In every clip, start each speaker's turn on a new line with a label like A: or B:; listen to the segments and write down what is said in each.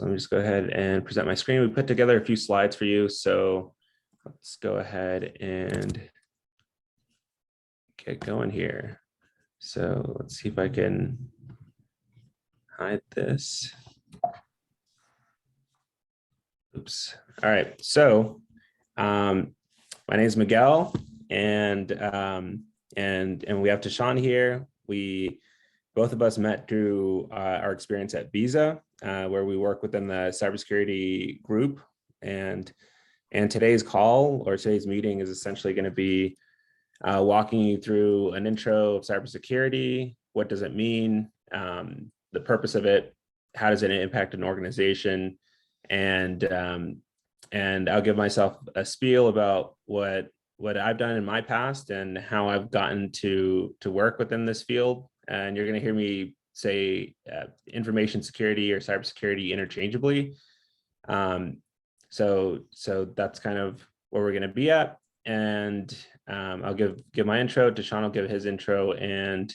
A: So let me just go ahead and present my screen. We put together a few slides for you. So let's go ahead and get going here. So let's see if I can hide this. Oops. All right. So my name is Miguel, and we have Tashaun here. Both of us met through our experience at Visa, where we work within the cybersecurity group. And today's call or today's meeting is essentially going to be walking you through an intro of cybersecurity. What does it mean? The purpose of it? How does it impact an organization? And I'll give myself a spiel about what I've done in my past and how I've gotten to work within this field. And you're going to hear me say information security or cybersecurity interchangeably. So that's kind of where we're going to be at. And I'll give my intro. Tashaun will give his intro, and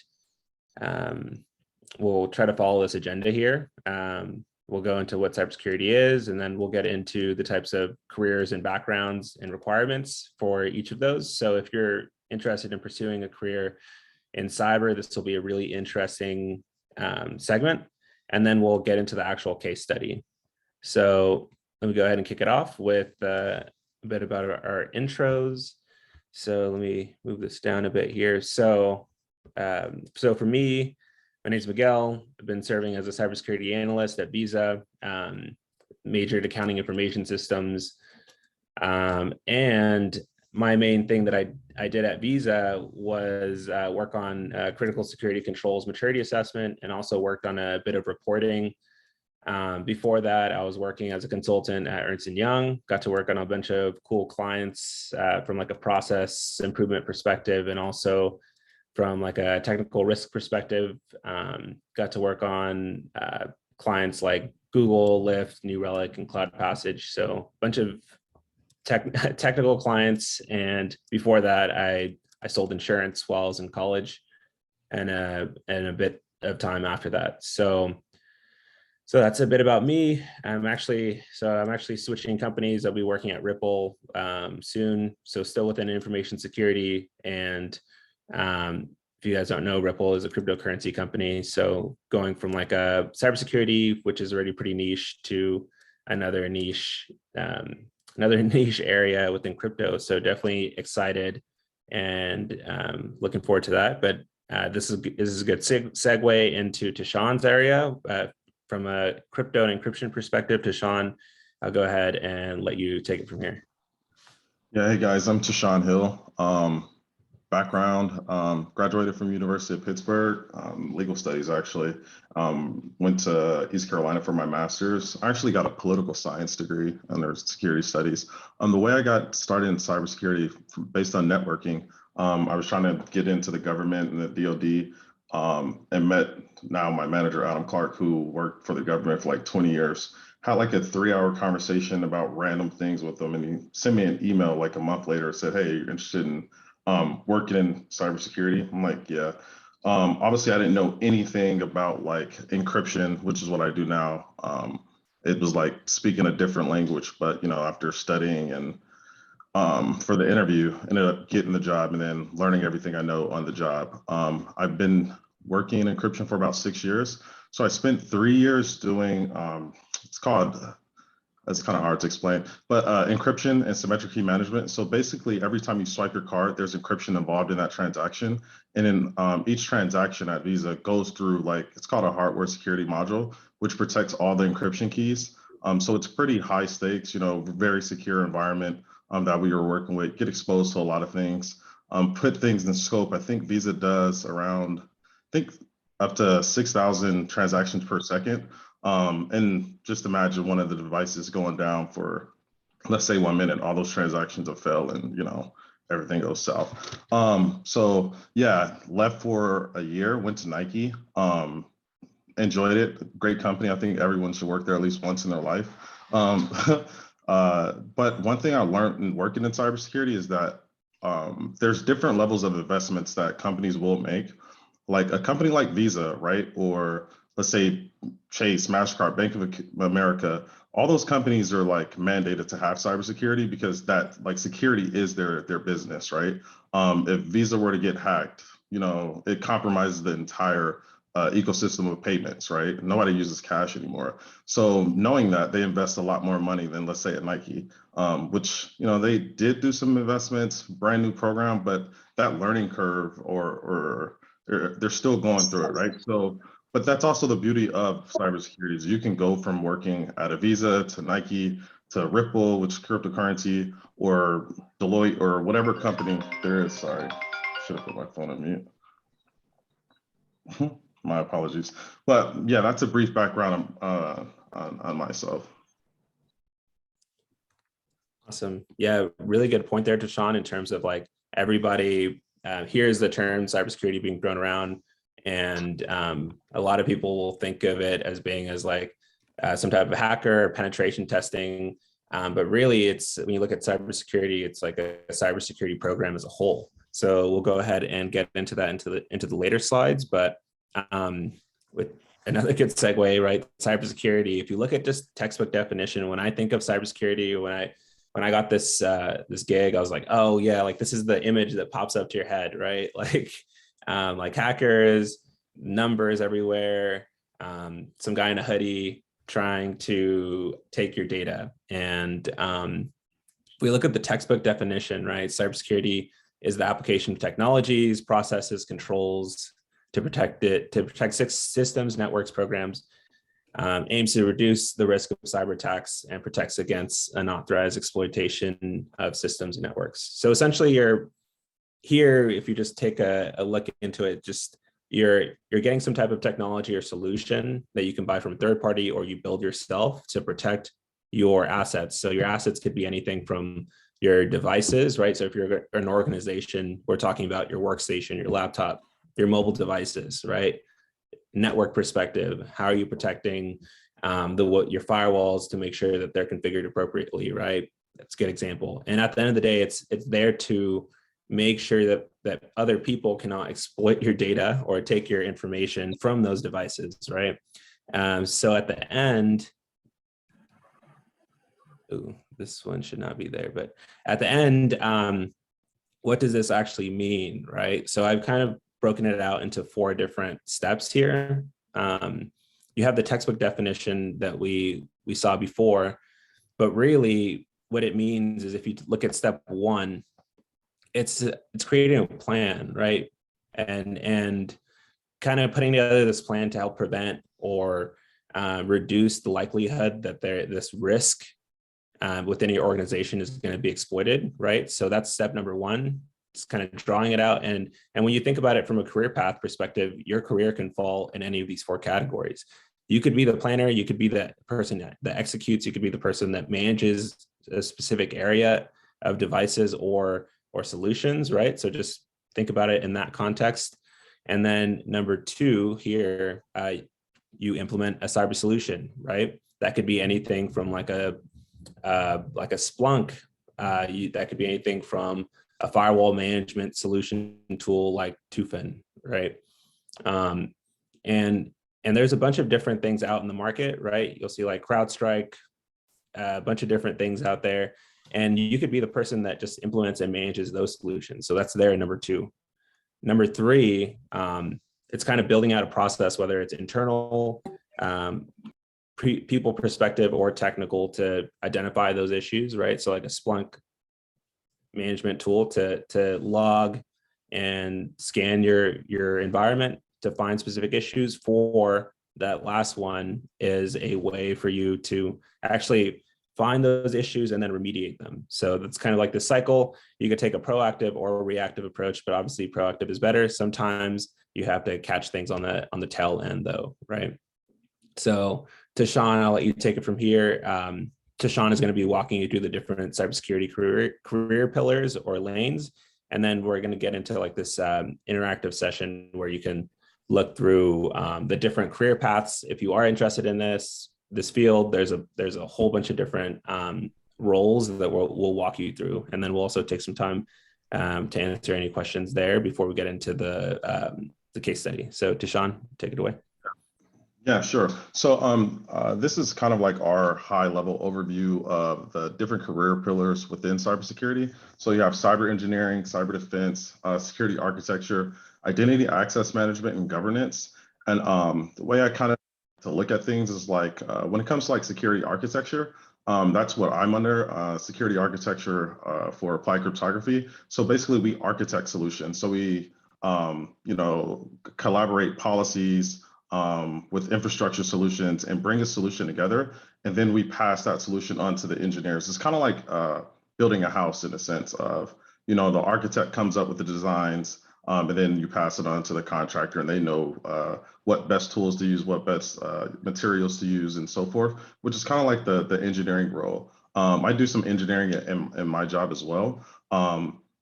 A: we'll try to follow this agenda here. We'll go into what cybersecurity is, and then we'll get into the types of careers and backgrounds and requirements for each of those. So if you're interested in pursuing a career in cyber, this will be a really interesting segment. And then we'll get into the actual case study. So let me go ahead and kick it off with a bit about our intros. So let me move this down a bit here. So for me, my name is Miguel. I've been serving as a cybersecurity analyst at Visa, majored accounting information systems. And my main thing that I did at Visa was work on critical security controls maturity assessment, and also worked on a bit of reporting. Before that, I was working as a consultant at Ernst & Young, got to work on a bunch of cool clients from like a process improvement perspective, and also from like a technical risk perspective. Got to work on clients like Google, Lyft, New Relic, and Cloud Passage. So a bunch of technical clients. And before that, I sold insurance while I was in college, and a bit of time after that. So that's a bit about me. I'm actually switching companies. I'll be working at Ripple soon. So still within information security. And if you guys don't know, Ripple is a cryptocurrency company. So going from like a cybersecurity, which is already pretty niche, to another niche area within crypto. So definitely excited and looking forward to that. But this is a good segue into Tashaun's area. From a crypto and encryption perspective, Tashaun, I'll go ahead and let you take it from here.
B: Yeah, hey guys, I'm Tashaun Hill. Background, graduated from University of Pittsburgh, legal studies actually. Went to East Carolina for my master's. I actually got a political science degree under security studies. The way I got started in cybersecurity based on networking, I was trying to get into the government and the DoD, and met now my manager, Adam Clark, who worked for the government for like 20 years. Had like a 3-hour conversation about random things with him, and he sent me an email like a month later, said, hey, you're interested in working in cybersecurity? I'm like, yeah. Obviously, I didn't know anything about like encryption, which is what I do now. It was like speaking a different language, but after studying and for the interview, ended up getting the job and then learning everything I know on the job. I've been working in encryption for about 6 years. So I spent 3 years doing, it's kind of hard to explain, but encryption and symmetric key management. So basically, every time you swipe your card, there's encryption involved in that transaction. And in each transaction at Visa goes through it's called a hardware security module, which protects all the encryption keys. So it's pretty high stakes, very secure environment that we were working with, get exposed to a lot of things, put things in scope. I think Visa does around, up to 6,000 transactions per second. And just imagine one of the devices going down for, let's say, 1 minute, all those transactions have failed and, everything goes south. So yeah, left for a year, went to Nike, enjoyed it. Great company. I think everyone should work there at least once in their life. But one thing I learned in working in cybersecurity is that there's different levels of investments that companies will make. Like a company like Visa, right? Or let's say Chase, MasterCard, Bank of America, all those companies are like mandated to have cybersecurity because that like security is their business, right? If Visa were to get hacked, you know, it compromises the entire ecosystem of payments, right? Nobody uses cash anymore. So knowing that, they invest a lot more money than, let's say, at Nike, which, you know, they did do some investments, brand new program, but that learning curve or they're still going through it, right? So, but that's also the beauty of cybersecurity is you can go from working at a Visa to Nike to Ripple, which is cryptocurrency, or Deloitte or whatever company there is. Sorry, should have put my phone on mute. My apologies. But yeah, that's a brief background on myself.
A: Awesome. Yeah, really good point there, Tashaun, in terms of like everybody hears the term cybersecurity being thrown around, and a lot of people will think of it as being as like some type of hacker, penetration testing. But really, it's when you look at cybersecurity, it's like a cybersecurity program as a whole. So we'll go ahead and get into that into the later slides. But with another good segue, right? Cybersecurity. If you look at just textbook definition, when I think of cybersecurity, when I got this this gig, I was like, oh yeah, like this is the image that pops up to your head, right? Like hackers, numbers everywhere, some guy in a hoodie trying to take your data. And we look at the textbook definition, right? Cybersecurity is the application of technologies, processes, controls to protect systems, networks, programs, aims to reduce the risk of cyber attacks and protects against unauthorized exploitation of systems and networks. So essentially you're here, if you just take a look into it, just you're getting some type of technology or solution that you can buy from a third party or you build yourself to protect your assets. So your assets could be anything from your devices, right? So if you're an organization, we're talking about your workstation, your laptop, your mobile devices, right? Network perspective, how are you protecting your firewalls to make sure that they're configured appropriately, right? That's a good example. And at the end of the day, it's there to make sure that other people cannot exploit your data or take your information from those devices, right? So at the end, this one should not be there, but at the end, what does this actually mean, right? So I've kind of broken it out into 4 different steps here. You have the textbook definition that we saw before, but really what it means is if you look at step 1, it's creating a plan, right? And kind of putting together this plan to help prevent or reduce the likelihood that this risk within your organization is going to be exploited, right? So that's step number 1. It's kind of drawing it out. And when you think about it from a career path perspective, your career can fall in any of these 4 categories. You could be the planner, you could be the person that executes, you could be the person that manages a specific area of devices or solutions, right? So just think about it in that context. And then number 2 here, you implement a cyber solution, right? That could be anything from like a Splunk. That could be anything from a firewall management solution tool like Tufin, right? And there's a bunch of different things out in the market, right? You'll see like CrowdStrike, a bunch of different things out there, and you could be the person that just implements and manages those solutions. So that's there, number 2. Number 3, it's kind of building out a process, whether it's internal, people perspective or technical, to identify those issues, right? So like a Splunk management tool to log and scan your environment to find specific issues. For that last one is a way for you to actually find those issues and then remediate them. So that's kind of like the cycle. You could take a proactive or a reactive approach, but obviously proactive is better. Sometimes you have to catch things on the tail end though, right? So Tashaun, I'll let you take it from here. Tashaun is going to be walking you through the different cybersecurity career pillars or lanes. And then we're going to get into like this interactive session where you can look through the different career paths. If you are interested in this field, there's a whole bunch of different roles that we'll walk you through. And then we'll also take some time to answer any questions there before we get into the case study. So Tashaun, take it away.
B: Yeah, sure. So this is kind of like our high level overview of the different career pillars within cybersecurity. So you have cyber engineering, cyber defense, security architecture, identity access management, and governance. And the way I kind of to look at things is like when it comes to like security architecture, that's what I'm under, security architecture for applied cryptography. So basically we architect solutions. So we, collaborate policies, with infrastructure solutions and bring a solution together. And then we pass that solution on to the engineers. It's kind of like building a house in a sense of, the architect comes up with the designs, and then you pass it on to the contractor and they know what best tools to use, what best materials to use and so forth, which is kind of like the engineering role. I do some engineering in my job as well.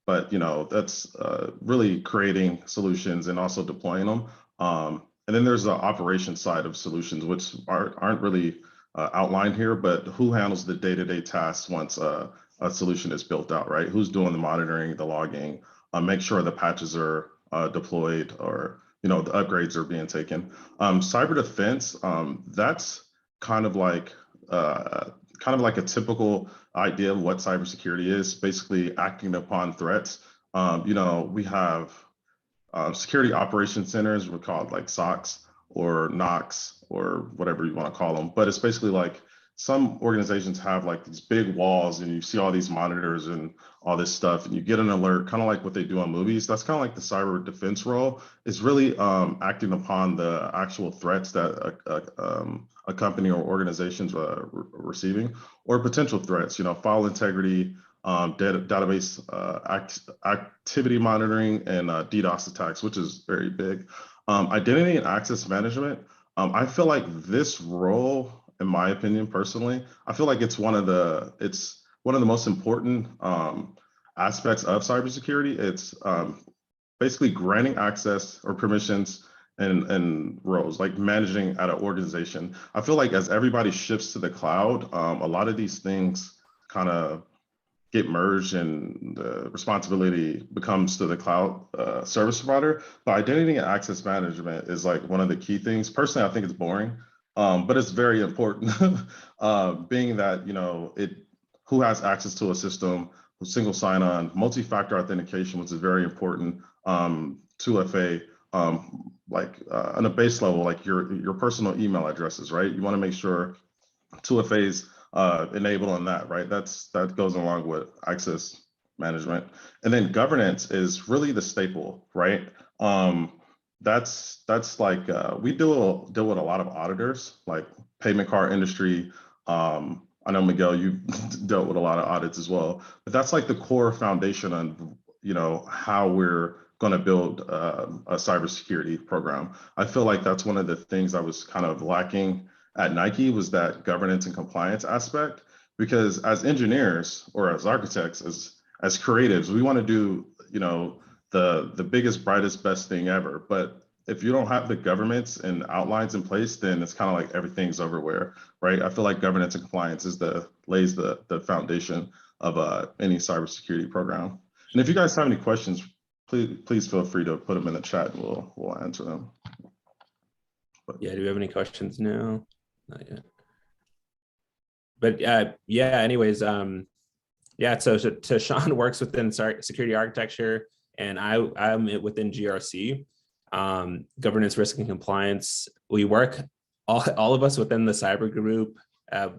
B: But that's really creating solutions and also deploying them. And then there's the operation side of solutions, which aren't really outlined here, but who handles the day-to-day tasks once a solution is built out, right? Who's doing the monitoring, the logging, make sure the patches are deployed or, the upgrades are being taken. Cyber defense, that's kind of like a typical idea of what cybersecurity is, basically acting upon threats. We have security operations centers, we call it like SOCs or NOCs or whatever you want to call them. But it's basically like some organizations have like these big walls and you see all these monitors and all this stuff and you get an alert, kind of like what they do on movies. That's kind of like the cyber defense role, is really acting upon the actual threats that a company or organization's receiving, or potential threats, file integrity, database activity monitoring, and DDoS attacks, which is very big. Identity and access management. I feel like this role, in my opinion, personally, I feel like it's one of the most important aspects of cybersecurity. It's basically granting access or permissions and roles, like managing at an organization. I feel like as everybody shifts to the cloud, a lot of these things kind of get merged and the responsibility becomes to the cloud service provider. But identity and access management is like one of the key things. Personally, I think it's boring, but it's very important. Being that, who has access to a system, single sign-on, multi-factor authentication, which is very important, 2FA, on a base level, like your personal email addresses, right? You want to make sure 2FA's enabled on that, right? That goes along with access management. And then governance is really the staple, right? That's like we deal with a lot of auditors, like payment card industry. I know, Miguel, you've dealt with a lot of audits as well, but that's like the core foundation on how we're going to build a cybersecurity program. I feel like that's one of the things I was kind of lacking at Nike, was that governance and compliance aspect. Because as engineers or as architects, as creatives, we want to do the biggest, brightest, best thing ever. But if you don't have the governance and outlines in place, then it's kind of like everything's overwhere, right? I feel like governance and compliance lays the foundation of any cybersecurity program. And if you guys have any questions, please feel free to put them in the chat and we'll answer them.
A: Yeah, do we have any questions now? Not yet. But yeah, anyways, so Tashaun works within security architecture, and I'm within GRC, governance, risk, and compliance. We work, all of us within the cyber group at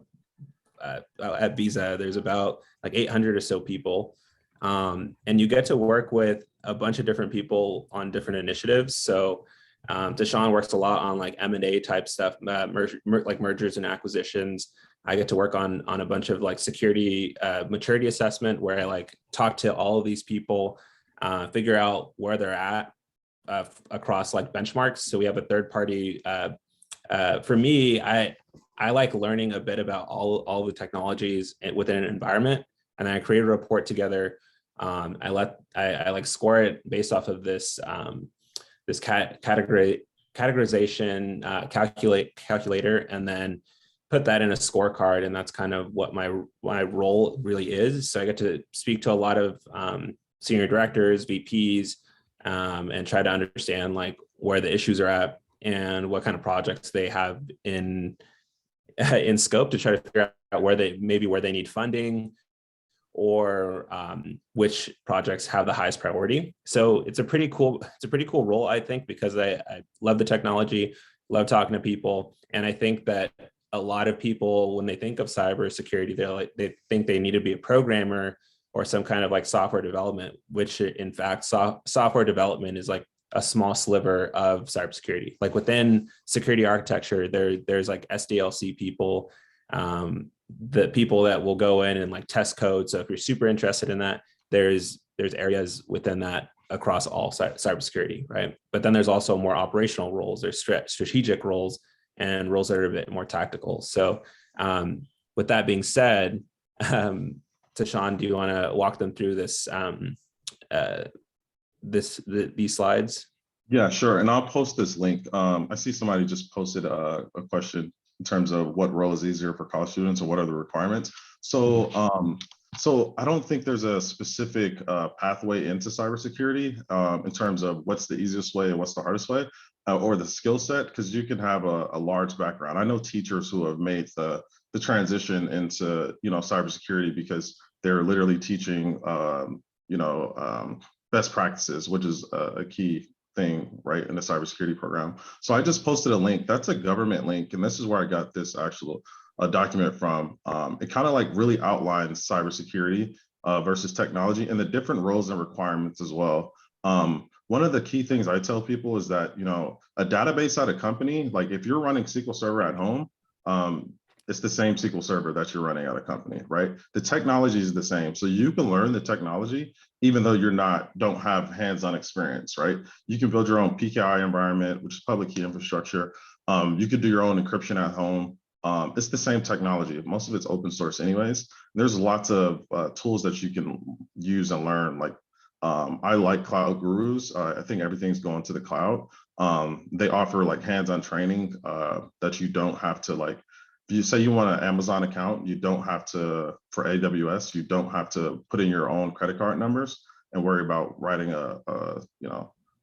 A: Visa. There's about like 800 or so people, and you get to work with a bunch of different people on different initiatives. So Tashaun works a lot on like M&A type stuff, like mergers and acquisitions. I get to work on a bunch of like security maturity assessment, where I like talk to all of these people, figure out where they're at across like benchmarks. So we have a third party. For me, I like learning a bit about all the technologies within an environment, and then I create a report together. I like score it based off of this categorization calculator, and then put that in a scorecard. And that's kind of what my role really is. So I get to speak to a lot of senior directors, VPs, and try to understand like where the issues are at and what kind of projects they have in scope to try to figure out where they need funding, or which projects have the highest priority. So it's a pretty cool role, I think, because I love the technology, love talking to people. And I think that a lot of people, when they think of cybersecurity, they think they need to be a programmer or some kind of like software development, which in fact, software development is like a small sliver of cybersecurity. Like within security architecture, there's like SDLC people, the people that will go in and like test code. So if you're super interested in that, there's areas within that across all cybersecurity, right? But then there's also more operational roles, there's strategic roles, and roles that are a bit more tactical. So with that being said, Tashaun, do you want to walk them through this these slides?
B: Yeah, sure. And I'll post this link. I see somebody just posted a question in terms of what role is easier for college students or what are the requirements. So, so I don't think there's a specific pathway into cybersecurity in terms of what's the easiest way and what's the hardest way, or the skill set, because you can have a large background. I know teachers who have made the transition into cybersecurity because they're literally teaching best practices, which is a key thing, right, in the cybersecurity program. So I just posted a link. That's a government link, and this is where I got this actual document from. It kind of like really outlines cybersecurity versus technology and the different roles and requirements as well. One of the key things I tell people is that a database at a company, like if you're running SQL Server at home, it's the same SQL Server that you're running at a company, right? The technology is the same. So you can learn the technology, even though don't have hands-on experience, right? You can build your own PKI environment, which is public key infrastructure. You could do your own encryption at home. It's the same technology. Most of it's open source anyways. There's lots of tools that you can use and learn. Like I like Cloud Gurus. I think everything's going to the cloud. They offer like hands-on training that you don't have to like. If you say you want an Amazon account, you don't have to, for AWS, you don't have to put in your own credit card numbers and worry about writing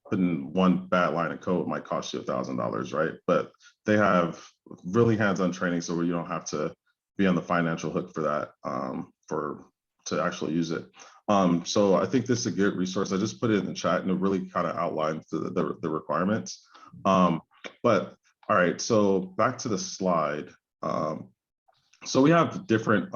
B: putting one bad line of code might cost you $1,000, right? But they have really hands-on training, so you don't have to be on the financial hook for that, to actually use it. So I think this is a good resource. I just put it in the chat, and it really kind of outlines the requirements. But all right, so back to the slide. So we have different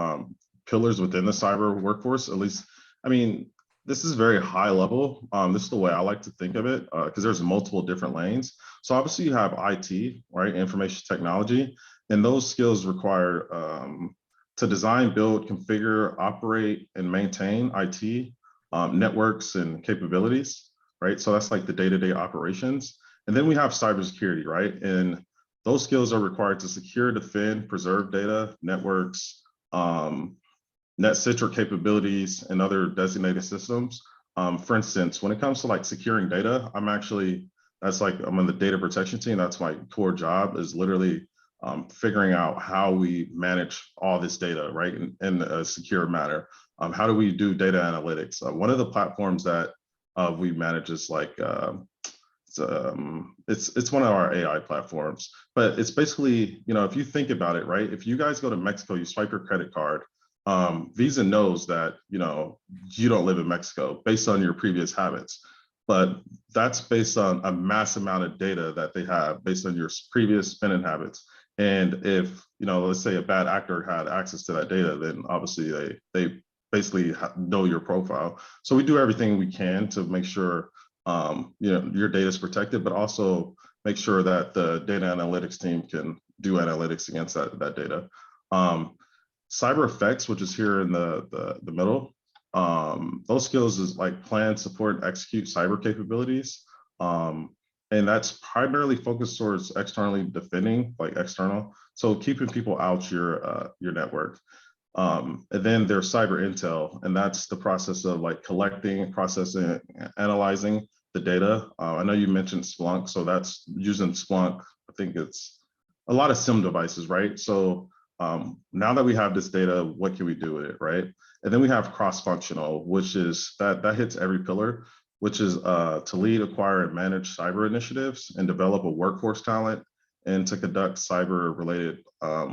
B: pillars within the cyber workforce, at least. I mean, this is very high level. This is the way I like to think of it, because there's multiple different lanes. So obviously you have IT, right, information technology, and those skills require to design, build, configure, operate, and maintain IT networks and capabilities, right? So that's like the day-to-day operations. And then we have cybersecurity, right? And those skills are required to secure, defend, preserve data, networks, NetCentric capabilities, and other designated systems. For instance, when it comes to like securing data, I'm on the data protection team. That's my core job, is literally figuring out how we manage all this data, right, in a secure manner. How do we do data analytics? One of the platforms that we manage is like, it's one of our AI platforms, but it's basically, if you think about it, right, if you guys go to Mexico, you swipe your credit card, Visa knows that, you don't live in Mexico based on your previous habits, but that's based on a mass amount of data that they have based on your previous spending habits. And if, let's say a bad actor had access to that data, then obviously they basically know your profile. So we do everything we can to make sure your data is protected, but also make sure that the data analytics team can do analytics against that data. Cyber effects, which is here in the middle, those skills is like plan, support, and execute cyber capabilities. And that's primarily focused towards externally defending, like external. So keeping people out your network. And then there's cyber intel, and that's the process of like collecting, processing, analyzing the data. I know you mentioned Splunk, so that's using Splunk. I think it's a lot of SIM devices, right? So now that we have this data, what can we do with it, right? And then we have cross-functional, which is that hits every pillar. which is to lead, acquire, and manage cyber initiatives and develop a workforce talent, and to conduct cyber-related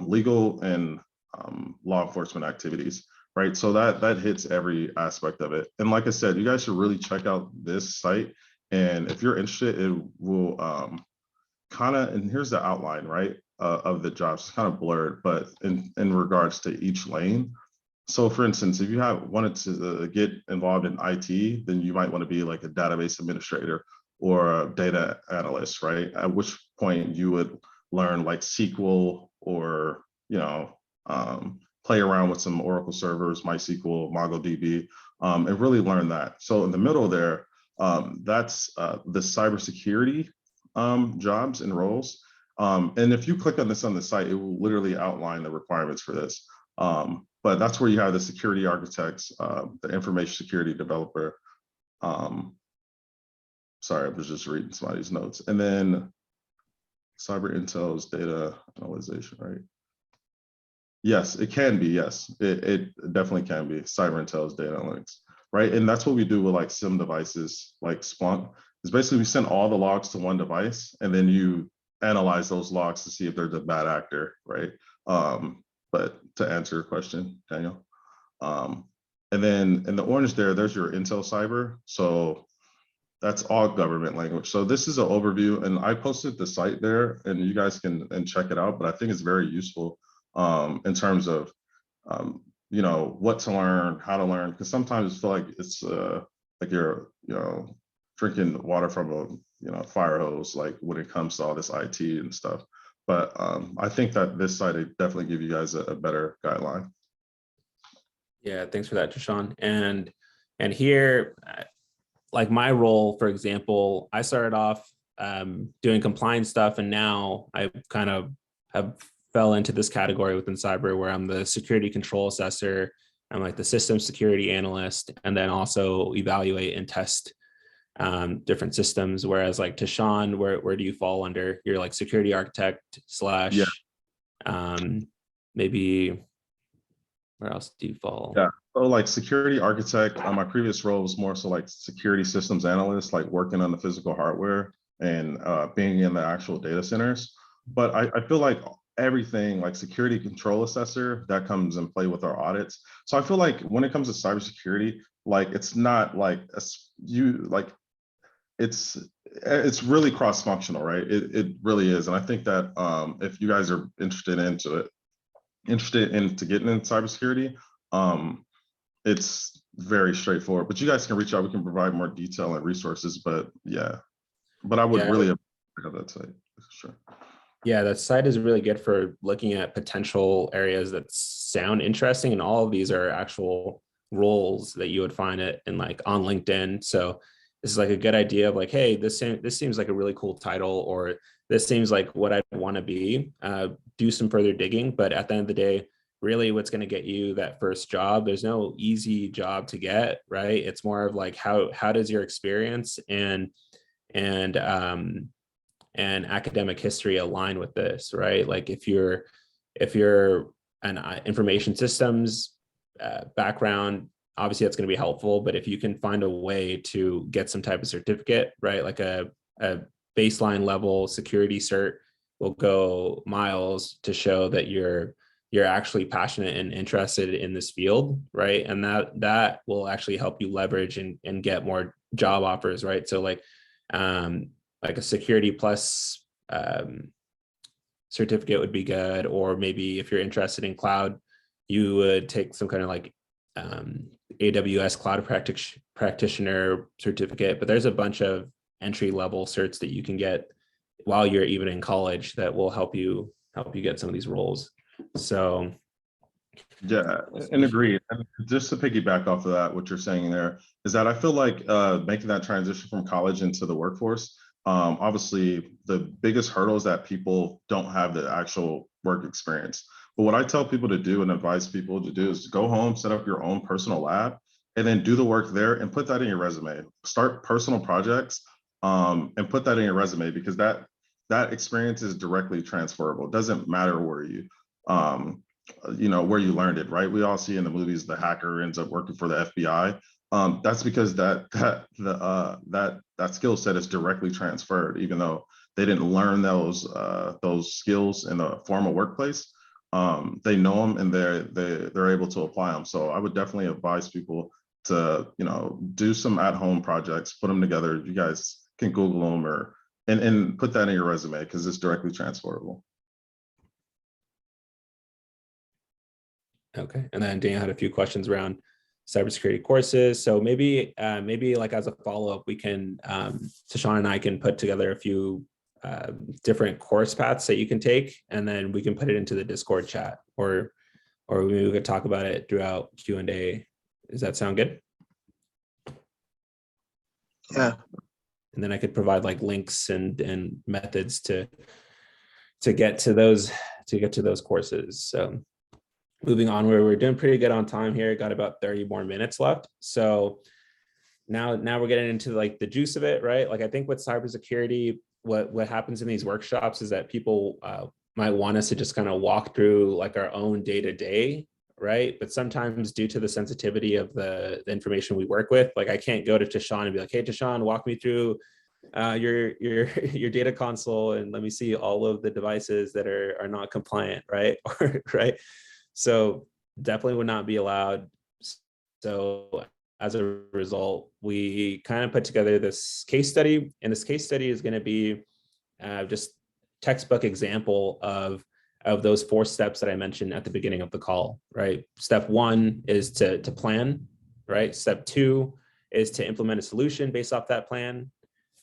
B: legal and law enforcement activities, right? So that hits every aspect of it. And like I said, you guys should really check out this site. And if you're interested, it will kind of, and here's the outline, right, of the jobs. It's kind of blurred, but in regards to each lane. So for instance, if you wanted to get involved in IT, then you might want to be like a database administrator or a data analyst, right? At which point you would learn like SQL or, play around with some Oracle servers, MySQL, MongoDB, and really learn that. So in the middle there, that's the cybersecurity jobs and roles. And if you click on this on the site, it will literally outline the requirements for this. But that's where you have the security architects, the information security developer. Sorry, I was just reading somebody's notes. And then cyber intel's data analyzation, right? Yes, it can be, yes. It definitely can be cyber intel's data analytics, right? And that's what we do with like SIM devices, like Splunk. Is basically we send all the logs to one device and then you analyze those logs to see if there's a bad actor, right? But to answer your question, Daniel. And then in the orange there's your Intel Cyber. So that's all government language. So this is an overview, and I posted the site there and you guys can check it out, but I think it's very useful in terms of, what to learn, how to learn, because sometimes I feel like it's like you're, drinking water from a fire hose, like when it comes to all this IT and stuff. But I think that this site would definitely give you guys a better guideline.
A: Yeah, thanks for that, Tashaun. And here, like my role, for example, I started off doing compliance stuff, and now I kind of have fell into this category within cyber where I'm the security control assessor. I'm like the system security analyst, and then also evaluate and test different systems. Whereas like Tashaun, where do you fall under? You're like security architect slash, maybe where else do you fall?
B: Yeah, so like security architect, my previous role was more so like security systems analyst, like working on the physical hardware and being in the actual data centers. But I feel like everything like security control assessor that comes in play with our audits. So I feel like when it comes to cybersecurity, like it's not like it's really cross-functional, right? It really is. And I think that if you guys are interested into getting into cybersecurity, it's very straightforward. But you guys can reach out. We can provide more detail and resources. But yeah, but I would really have that site for sure.
A: Yeah, that site is really good for looking at potential areas that sound interesting, and all of these are actual roles that you would find it in like on LinkedIn. So this is like a good idea of like, hey, this seems like a really cool title, or this seems like what I want to be. Do some further digging, but at the end of the day, really what's going to get you that first job, there's no easy job to get, right? It's more of like how does your experience and academic history align with this, right? Like if you're an information systems background, obviously that's going to be helpful. But if you can find a way to get some type of certificate, right, like a baseline level security cert will go miles to show that you're actually passionate and interested in this field, right? And that will actually help you leverage and get more job offers, right? So like a security plus certificate would be good. Or maybe if you're interested in cloud, you would take some kind of like AWS cloud practitioner certificate. But there's a bunch of entry level certs that you can get while you're even in college that will help you get some of these roles. So
B: yeah, and agree. And just to piggyback off of that, what you're saying there is that I feel like making that transition from college into the workforce, obviously the biggest hurdle is that people don't have the actual work experience. But what I tell people to do and advise people to do is go home, set up your own personal lab, and then do the work there and put that in your resume. Start personal projects and put that in your resume, because that experience is directly transferable. It doesn't matter where you learned it, right? We all see in the movies the hacker ends up working for the FBI. That's because that skill set is directly transferred, even though they didn't learn those skills in a formal workplace. They know them and they're able to apply them. So I would definitely advise people to do some at-home projects, put them together. You guys can Google them and put that in your resume because it's directly transferable.
A: Okay, and then Daniel had a few questions around cybersecurity courses. So maybe like as a follow-up, we can Tashaun and I can put together a few different course paths that you can take, and then we can put it into the Discord chat, or maybe we could talk about it throughout Q&A. Does that sound good?
C: Yeah.
A: And then I could provide like links and methods to get to those courses. So moving on, we're doing pretty good on time here. Got about 30 more minutes left. So now we're getting into like the juice of it, right? Like I think with cybersecurity, what happens in these workshops is that people might want us to just kind of walk through like our own day-to-day, right? But sometimes due to the sensitivity of the information we work with, like I can't go to Tashaun and be like, hey, Tashaun, walk me through your data console and let me see all of the devices that are not compliant, right? Right. So definitely would not be allowed. So as a result, we kind of put together this case study, and this case study is going to be just textbook example of those 4 steps that I mentioned at the beginning of the call, right? Step 1 is to plan, right? Step 2 is to implement a solution based off that plan.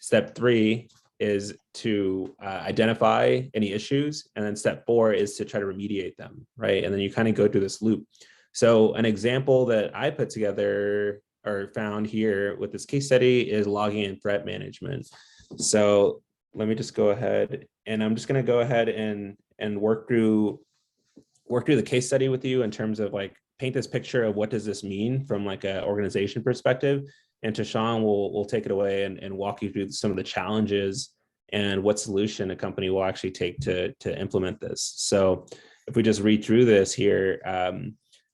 A: Step 3 is to identify any issues. And then step 4 is to try to remediate them, right? And then you kind of go through this loop. So an example that I put together or found here with this case study is logging and threat management. So let me just go ahead, and I'm just going to go ahead and work through the case study with you in terms of like paint this picture of what does this mean from like an organization perspective. And Tashaun will take it away and walk you through some of the challenges and what solution a company will actually take to implement this. So if we just read through this here,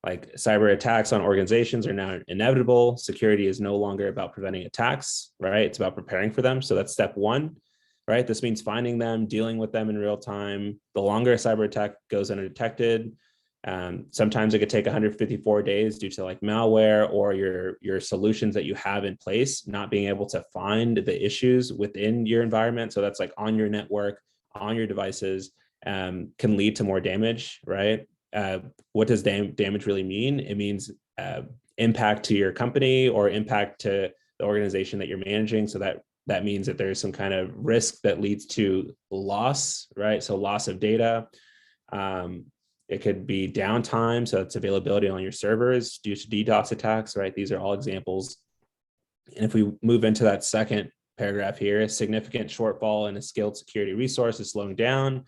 A: like cyber attacks on organizations are now inevitable. Security is no longer about preventing attacks, right? It's about preparing for them. So that's step 1, right? This means finding them, dealing with them in real time. The longer a cyber attack goes undetected, sometimes it could take 154 days due to like malware or your solutions that you have in place not being able to find the issues within your environment. So that's like on your network, on your devices, can lead to more damage, right? What does damage really mean? It means impact to your company or impact to the organization that you're managing. So that means that there's some kind of risk that leads to loss, right? So loss of data. It could be downtime, so it's availability on your servers due to DDoS attacks, right? These are all examples. And if we move into that second paragraph here, a significant shortfall in a skilled security resource is slowing down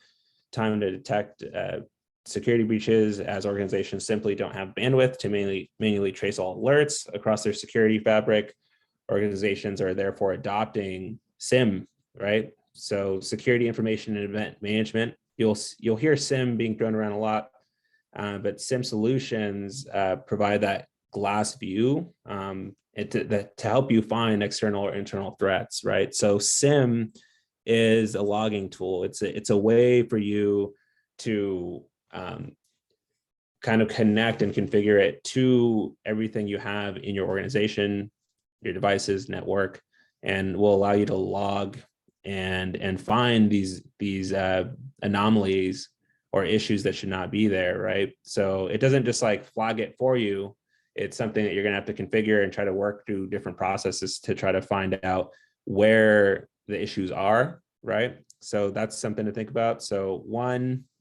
A: time to detect security breaches, as organizations simply don't have bandwidth to manually trace all alerts across their security fabric. Organizations are therefore adopting SIM, right? So security information and event management. You'll hear SIM being thrown around a lot, but SIM solutions provide that glass view to help you find external or internal threats, right? So SIM is a logging tool. It's a way for you to kind of connect and configure it to everything you have in your organization, your devices, network, and will allow you to log and find these anomalies or issues that should not be there, right? So it doesn't just like flag it for you. It's something that you're going to have to configure and try to work through different processes to try to find out where the issues are, right? So that's something to think about. So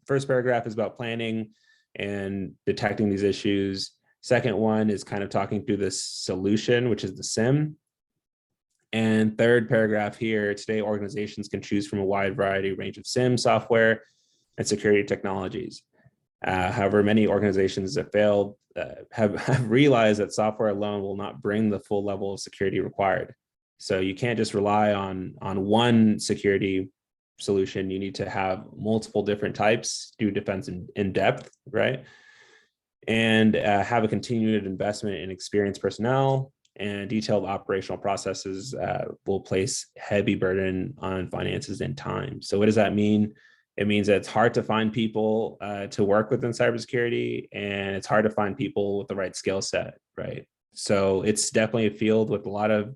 A: first paragraph is about planning and detecting these issues. Second one is kind of talking through this solution, which is the SIM. And third paragraph here, today organizations can choose from a wide variety range of SIM software and security technologies. However, many organizations have failed, have realized that software alone will not bring the full level of security required. So you can't just rely on one security solution. You need to have multiple different types, do defense in depth, right? And have a continued investment in experienced personnel and detailed operational processes will place heavy burden on finances and time. So what does that mean? It means that it's hard to find people to work within cybersecurity, and it's hard to find people with the right skill set, right? So it's definitely a field with a lot of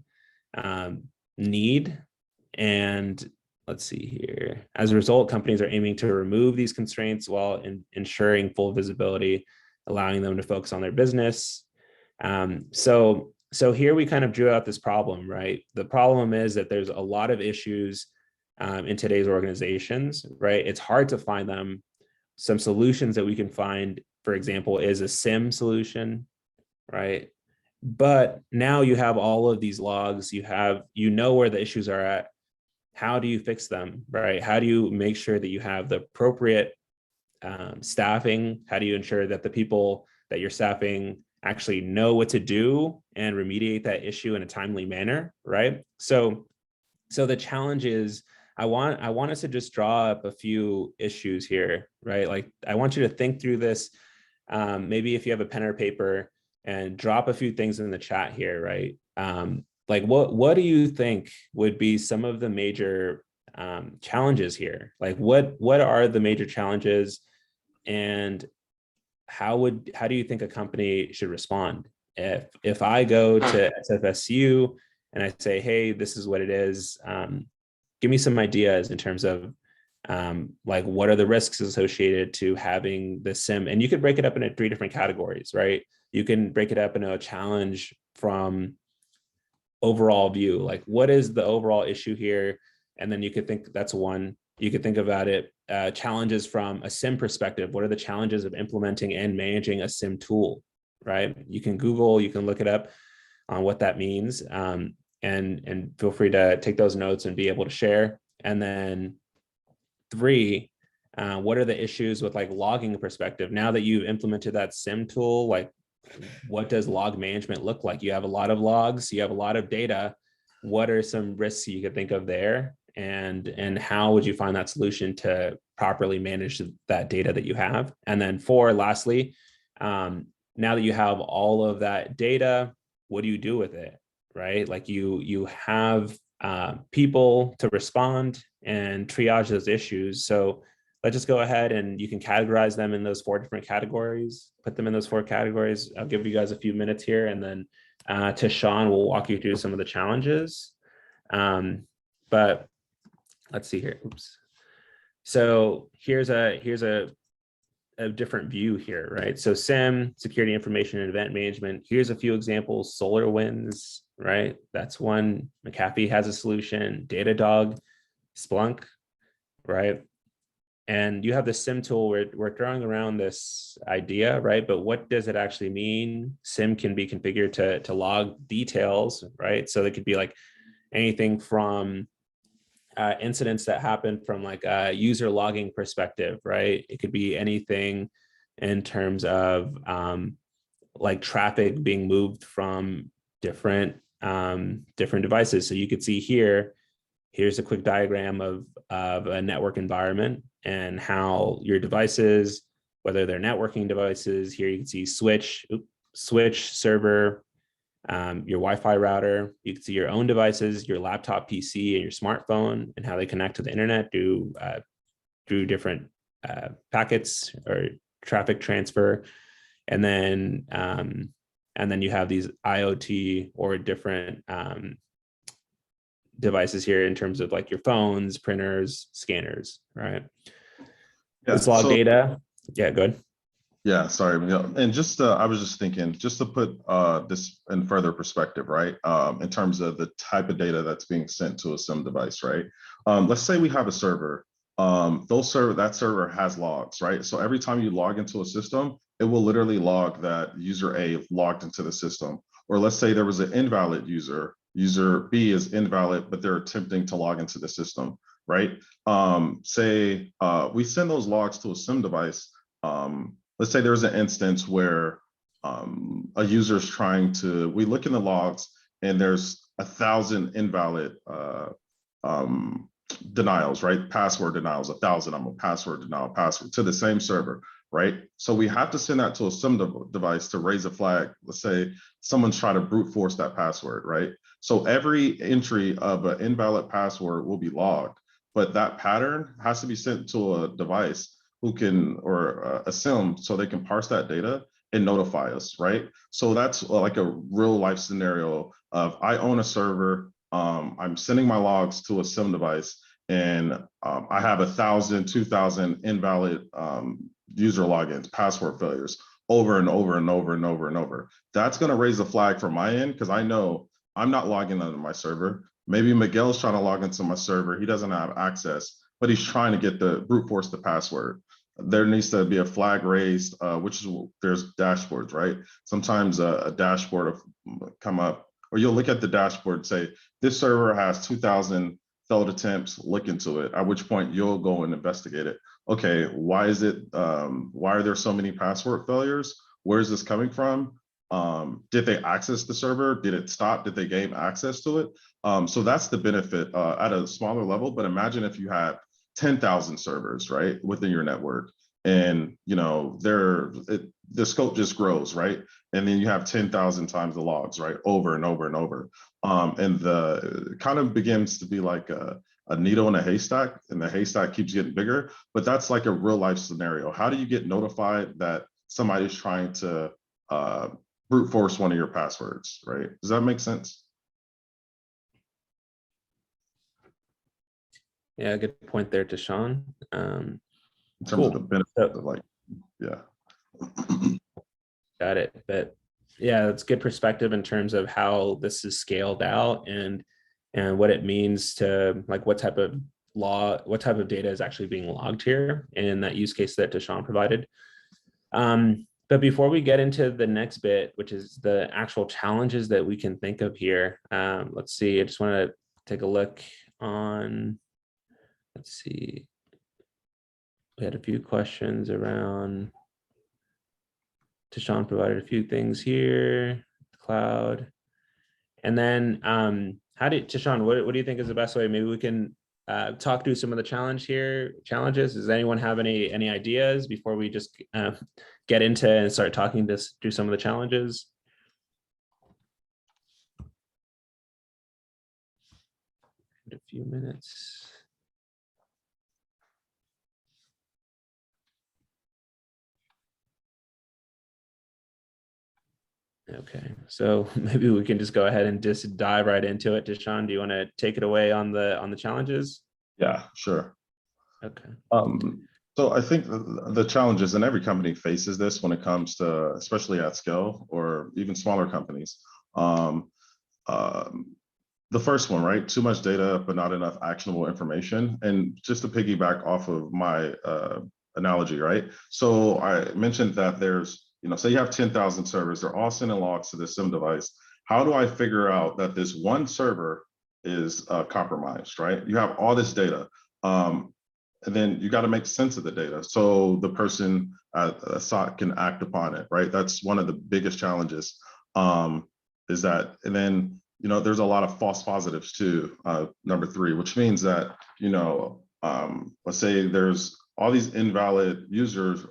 A: need. And let's see here. As a result, companies are aiming to remove these constraints while ensuring full visibility, allowing them to focus on their business. So here we kind of drew out this problem, right? The problem is that there's a lot of issues in today's organizations, right? It's hard to find them. Some solutions that we can find, for example, is a SIM solution, right? But now you have all of these logs, you know where the issues are at. How do you fix them, right? How do you make sure that you have the appropriate staffing? How do you ensure that the people that you're staffing actually know what to do and remediate that issue in a timely manner, right? So the challenge is, I want us to just draw up a few issues here, right? Like, I want you to think through this. Maybe if you have a pen or paper, and drop a few things in the chat here, right? Like, what do you think would be some of the major challenges here? Like, what are the major challenges, and how do you think a company should respond? If I go to SFSU and I say, hey, this is what it is, give me some ideas in terms of like, what are the risks associated to having the SIM? And you could break it up into 3 different categories, right? You can break it up into a challenge from overall view, like, what is the overall issue here? And then you could think that's one. You could think about it, challenges from a SIM perspective. What are the challenges of implementing and managing a SIM tool, right? You can Google, you can look it up on what that means, and feel free to take those notes and be able to share. And then 3, what are the issues with like logging perspective? Now that you've implemented that SIM tool, like, what does log management look like? You have a lot of logs, you have a lot of data. What are some risks you could think of there? And how would you find that solution to properly manage that data that you have? And then 4, lastly, now that you have all of that data, what do you do with it, right? Like, you have people to respond and triage those issues. So let's just go ahead and you can categorize them in those 4 different categories, put them in those 4 categories. I'll give you guys a few minutes here, and then Tashaun will walk you through some of the challenges. But let's see here. Oops. So here's a different view here, right? So SIM, security information and event management. Here's a few examples. SolarWinds, right? That's one. McAfee has a solution. Datadog, Splunk, right? And you have the SIM tool where we're throwing around this idea, right? But what does it actually mean? SIM can be configured to log details, right? So it could be like anything from incidents that happen from like a user logging perspective, right? It could be anything in terms of like traffic being moved from different devices. So you could see here's a quick diagram of a network environment and how your devices, whether they're networking devices, here you can see switch, server, your Wi-Fi router. You can see your own devices, your laptop PC and your smartphone, and how they connect to the internet through different packets or traffic transfer. And then you have these IoT or different devices here in terms of like your phones, printers, scanners, right?
B: Yeah,
A: It's log data. Yeah, good.
B: Yeah, sorry, Miguel. And just I was just thinking, just to put this in further perspective, right? In terms of the type of data that's being sent to a SIM device, right? Let's say we have a server. That server has logs, right? So every time you log into a system, it will literally log that user A logged into the system. Or let's say there was an invalid user. User B is invalid, but they're attempting to log into the system, right? Say we send those logs to a SIM device. Let's say there's an instance where a user is trying to, we look in the logs and there's 1,000 invalid denials, right? Password denials, 1,000, I'm a password denial, password to the same server. right? So we have to send that to a SIM device to raise a flag. Let's say someone's trying to brute force that password, right? So every entry of an invalid password will be logged, but that pattern has to be sent to a device who can, or a SIM, so they can parse that data and notify us, right? So that's like a real life scenario of I own a server, I'm sending my logs to a SIM device, and I have 1,000, 2,000 invalid user logins, password failures over and over and over and over and over. That's going to raise a flag from my end because I know I'm not logging into my server. Maybe Miguel's trying to log into my server. He doesn't have access, but he's trying to get the brute force the password. There needs to be a flag raised, which is, there's dashboards, right? Sometimes a dashboard will come up, or you'll look at the dashboard and say, this server has 2,000 failed attempts, look into it, at which point you'll go and investigate it. Okay, why is it, why are there so many password failures? Where is this coming from? Did they access the server? Did it stop? Did they gain access to it? So that's the benefit at a smaller level, but imagine if you had 10,000 servers, right, within your network, and you know, the scope just grows, right? And then you have 10,000 times the logs, right, over and over and over. And the kind of begins to be like a needle in a haystack, and the haystack keeps getting bigger. But that's like a real life scenario. How do you get notified that somebody's trying to brute force one of your passwords, right? Does that make sense?
A: Yeah, good point there, Tashaun.
B: In terms
A: Cool.
B: of the benefit of like, yeah.
A: Got it. But yeah, it's good perspective in terms of how this is scaled out and what it means to like what type of data is actually being logged here in that use case that Tashaun provided. But before we get into the next bit, which is the actual challenges that we can think of here, let's see, I just want to take a look on, let's see, we had a few questions around, Tashaun provided a few things here, cloud. And then Tashaun, what do you think is the best way? Maybe we can talk through some of the challenges. Does anyone have any ideas before we just get into and start talking through some of the challenges? A few minutes. Okay, so maybe we can just go ahead and just dive right into it. Tashaun, do you want to take it away on the challenges?
B: Yeah, sure.
A: Okay.
B: So I think the challenges, and every company faces this when it comes to, especially at scale or even smaller companies. The first one, right? Too much data, but not enough actionable information. And just to piggyback off of my analogy, right? So I mentioned that there's, you know, say you have 10,000 servers, they're all sending logs to the SIM device. How do I figure out that this one server is compromised, right? You have all this data. And then you got to make sense of the data so the person at a SOC can act upon it, right? That's one of the biggest challenges, is that, and then, you know, there's a lot of false positives too, number 3, which means that, you know, let's say there's all these invalid users,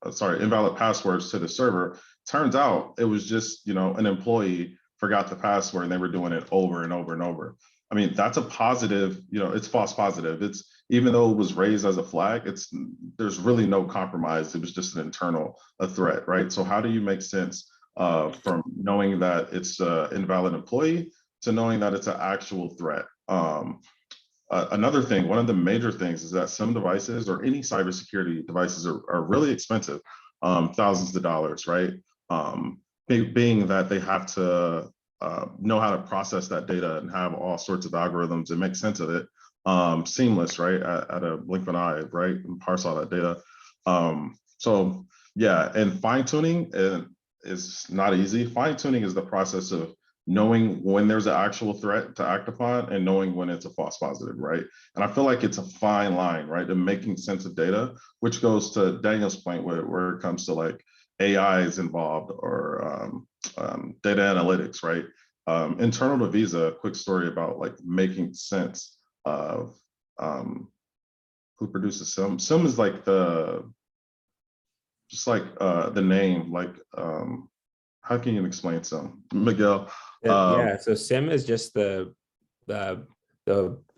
B: invalid passwords to the server. Turns out it was just, you know, an employee forgot the password and they were doing it over and over and over. I mean, that's a positive, you know, it's false positive. It's, even though it was raised as a flag, there's really no compromise. It was just an internal threat, right? So how do you make sense from knowing that it's an invalid employee to knowing that it's an actual threat? Another thing, one of the major things is that some devices or any cybersecurity devices are really expensive, thousands of dollars, right? Being that they have to know how to process that data and have all sorts of algorithms and make sense of it, seamless, right? At a blink of an eye, right? And parse all that data. So yeah, and fine tuning is not easy. Fine tuning is the process of knowing when there's an actual threat to act upon and knowing when it's a false positive, right? And I feel like it's a fine line, right? And making sense of data, which goes to Daniel's point where it comes to like AI is involved or data analytics, right? Internal to Visa, a quick story about like making sense of who produces SIM. SIM is like the just like the name, like how can you explain some, Miguel?
A: Yeah, so SIM is just the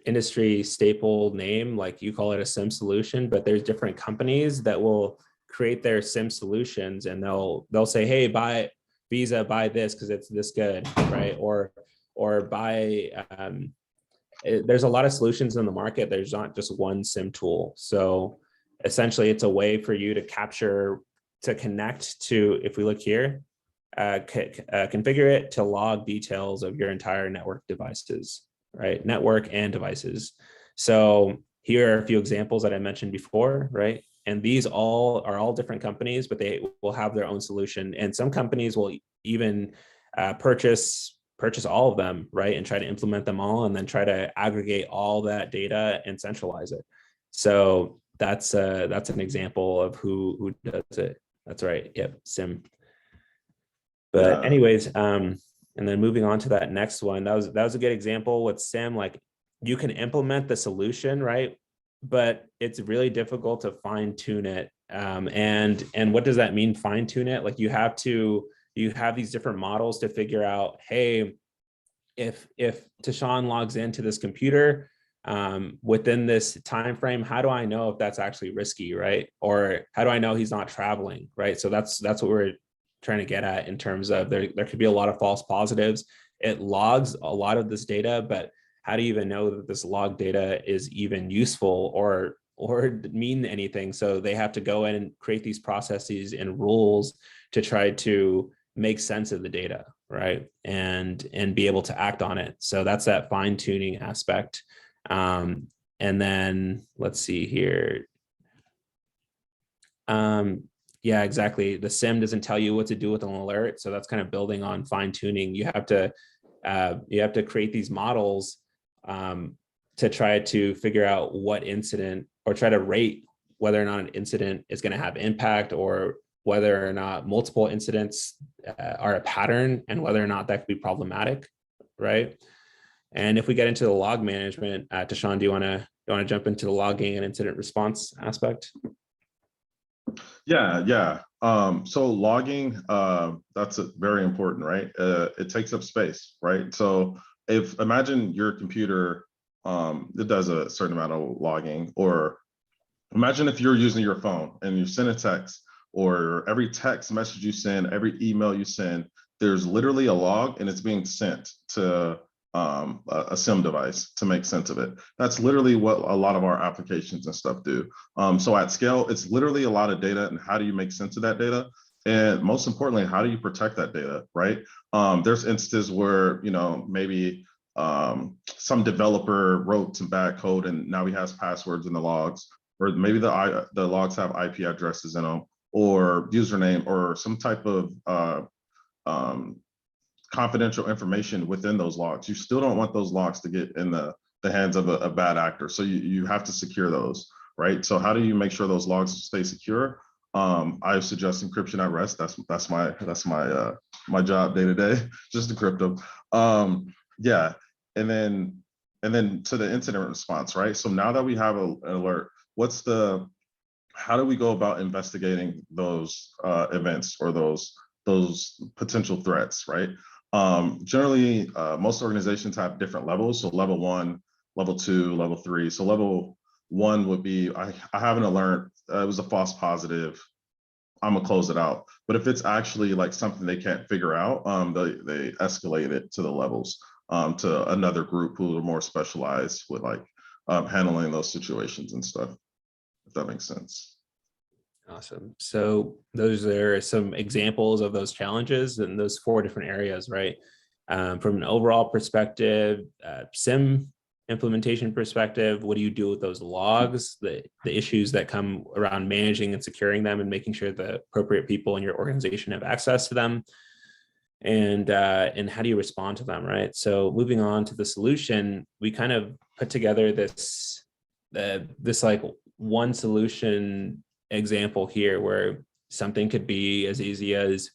A: industry staple name, like you call it a SIM solution, but there's different companies that will create their SIM solutions, and they'll say, hey, buy Visa, buy this because it's this good, right? Or buy there's a lot of solutions in the market. There's not just one SIM tool. So essentially it's a way for you to capture, to connect to, if we look here, configure it to log details of your entire network devices, right? Network and devices. So here are a few examples that I mentioned before, right? And these are all different companies, but they will have their own solution. And some companies will even purchase all of them, right? And try to implement them all, and then try to aggregate all that data and centralize it. So that's an example of who does it. That's right. Yep. SIM. But
B: Yeah.
A: anyways, and then moving on to that next one, that was a good example with SIM. Like you can implement the solution, right? But it's really difficult to fine tune it. And what does that mean, fine tune it? Like you have these different models to figure out, hey, if Tashaun logs into this computer within this time frame, how do I know if that's actually risky, right? Or how do I know he's not traveling, right? So that's what we're trying to get at in terms of there could be a lot of false positives. It logs a lot of this data, but how do you even know that this log data is even useful or mean anything? So they have to go in and create these processes and rules to try to make sense of the data, right? And be able to act on it. So that's that fine tuning aspect. And then let's see here. Yeah, exactly. The SIM doesn't tell you what to do with an alert. So that's kind of building on fine tuning. You have to create these models to try to figure out what incident, or try to rate whether or not an incident is going to have impact, or whether or not multiple incidents are a pattern, and whether or not that could be problematic, right? And if we get into the log management, Tashaun, do you want to jump into the logging and incident response aspect?
B: Yeah. So logging, that's very important, right? It takes up space, right? So imagine your computer, it does a certain amount of logging, or imagine if you're using your phone and you send a text, or every text message you send, every email you send, there's literally a log and it's being sent to a SIM device to make sense of it. That's literally what a lot of our applications and stuff do. So at scale, it's literally a lot of data, and how do you make sense of that data? And most importantly, how do you protect that data, right? There's instances where, maybe some developer wrote some bad code and now he has passwords in the logs, or maybe the logs have IP addresses in them, or username, or some type of confidential information within those logs. You still don't want those logs to get in the hands of a bad actor. So you have to secure those, right? So how do you make sure those logs stay secure? I suggest encryption at rest. That's my job day to day, just decrypt them. Yeah, and then to the incident response, right? So now that we have an alert, how do we go about investigating those events, or those potential threats, right? Generally, most organizations have different levels. So level 1, level 2, level 3. So level 1 would be, I have an alert, it was a false positive, I'm gonna close it out. But if it's actually like something they can't figure out, they escalate it to the levels, to another group who are more specialized with like handling those situations and stuff, if that makes sense.
A: Awesome. So those are some examples of those challenges in those 4 different areas, right? From an overall perspective, SIM implementation perspective, what do you do with those logs, the issues that come around managing and securing them, and making sure the appropriate people in your organization have access to them, and how do you respond to them, right? So moving on to the solution, we kind of put together this like one solution example here, where something could be as easy as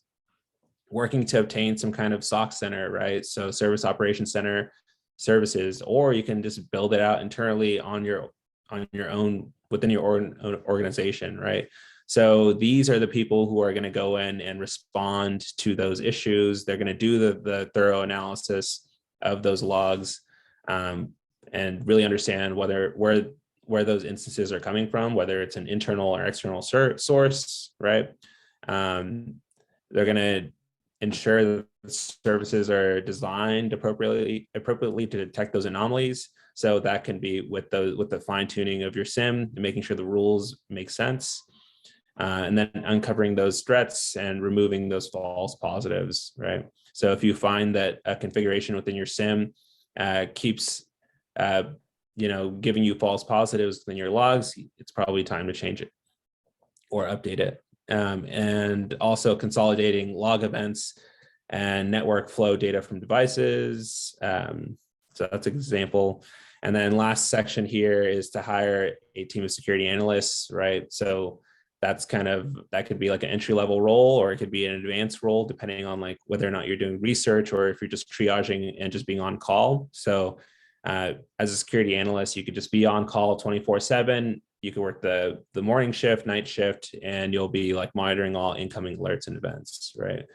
A: working to obtain some kind of SOC center, right? So service operations center services, or you can just build it out internally on your own within your own organization, right? So these are the people who are going to go in and respond to those issues. They're going to do the thorough analysis of those logs, and really understand where those instances are coming from, whether it's an internal or external source, right? They're going to ensure that the services are designed appropriately to detect those anomalies. So that can be with the fine tuning of your SIM, making sure the rules make sense, and then uncovering those threats and removing those false positives, right? So if you find that a configuration within your SIM keeps giving you false positives within your logs, it's probably time to change it or update it. And also consolidating log events and network flow data from devices. So that's an example. And then last section here is to hire a team of security analysts, right? So that could be like an entry-level role, or it could be an advanced role, depending on like whether or not you're doing research or if you're just triaging and just being on call. So as a security analyst, you could just be on call 24/7. You could work the morning shift, night shift, and you'll be like monitoring all incoming alerts and events, right?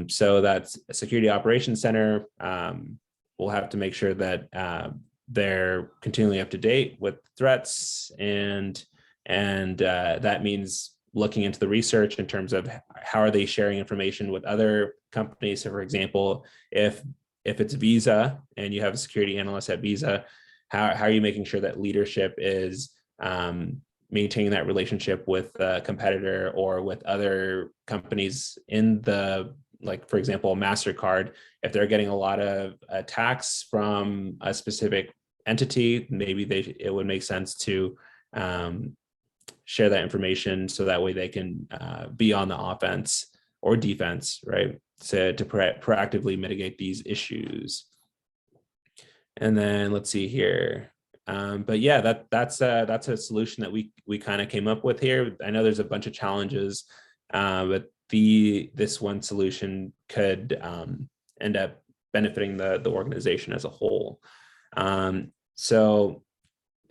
A: So that's a security operations center. We'll have to make sure that they're continually up to date with threats, and that means looking into the research in terms of how are they sharing information with other companies. So for example, if it's Visa and you have a security analyst at Visa, how are you making sure that leadership is maintaining that relationship with a competitor or with other companies in the, like, for example, MasterCard, if they're getting a lot of attacks from a specific entity, maybe it would make sense to share that information so that way they can be on the offense or defense, right? So to proactively mitigate these issues. And then let's see here. But yeah, that's a solution that we kind of came up with here. I know there's a bunch of challenges, but this one solution could end up benefiting the organization as a whole. So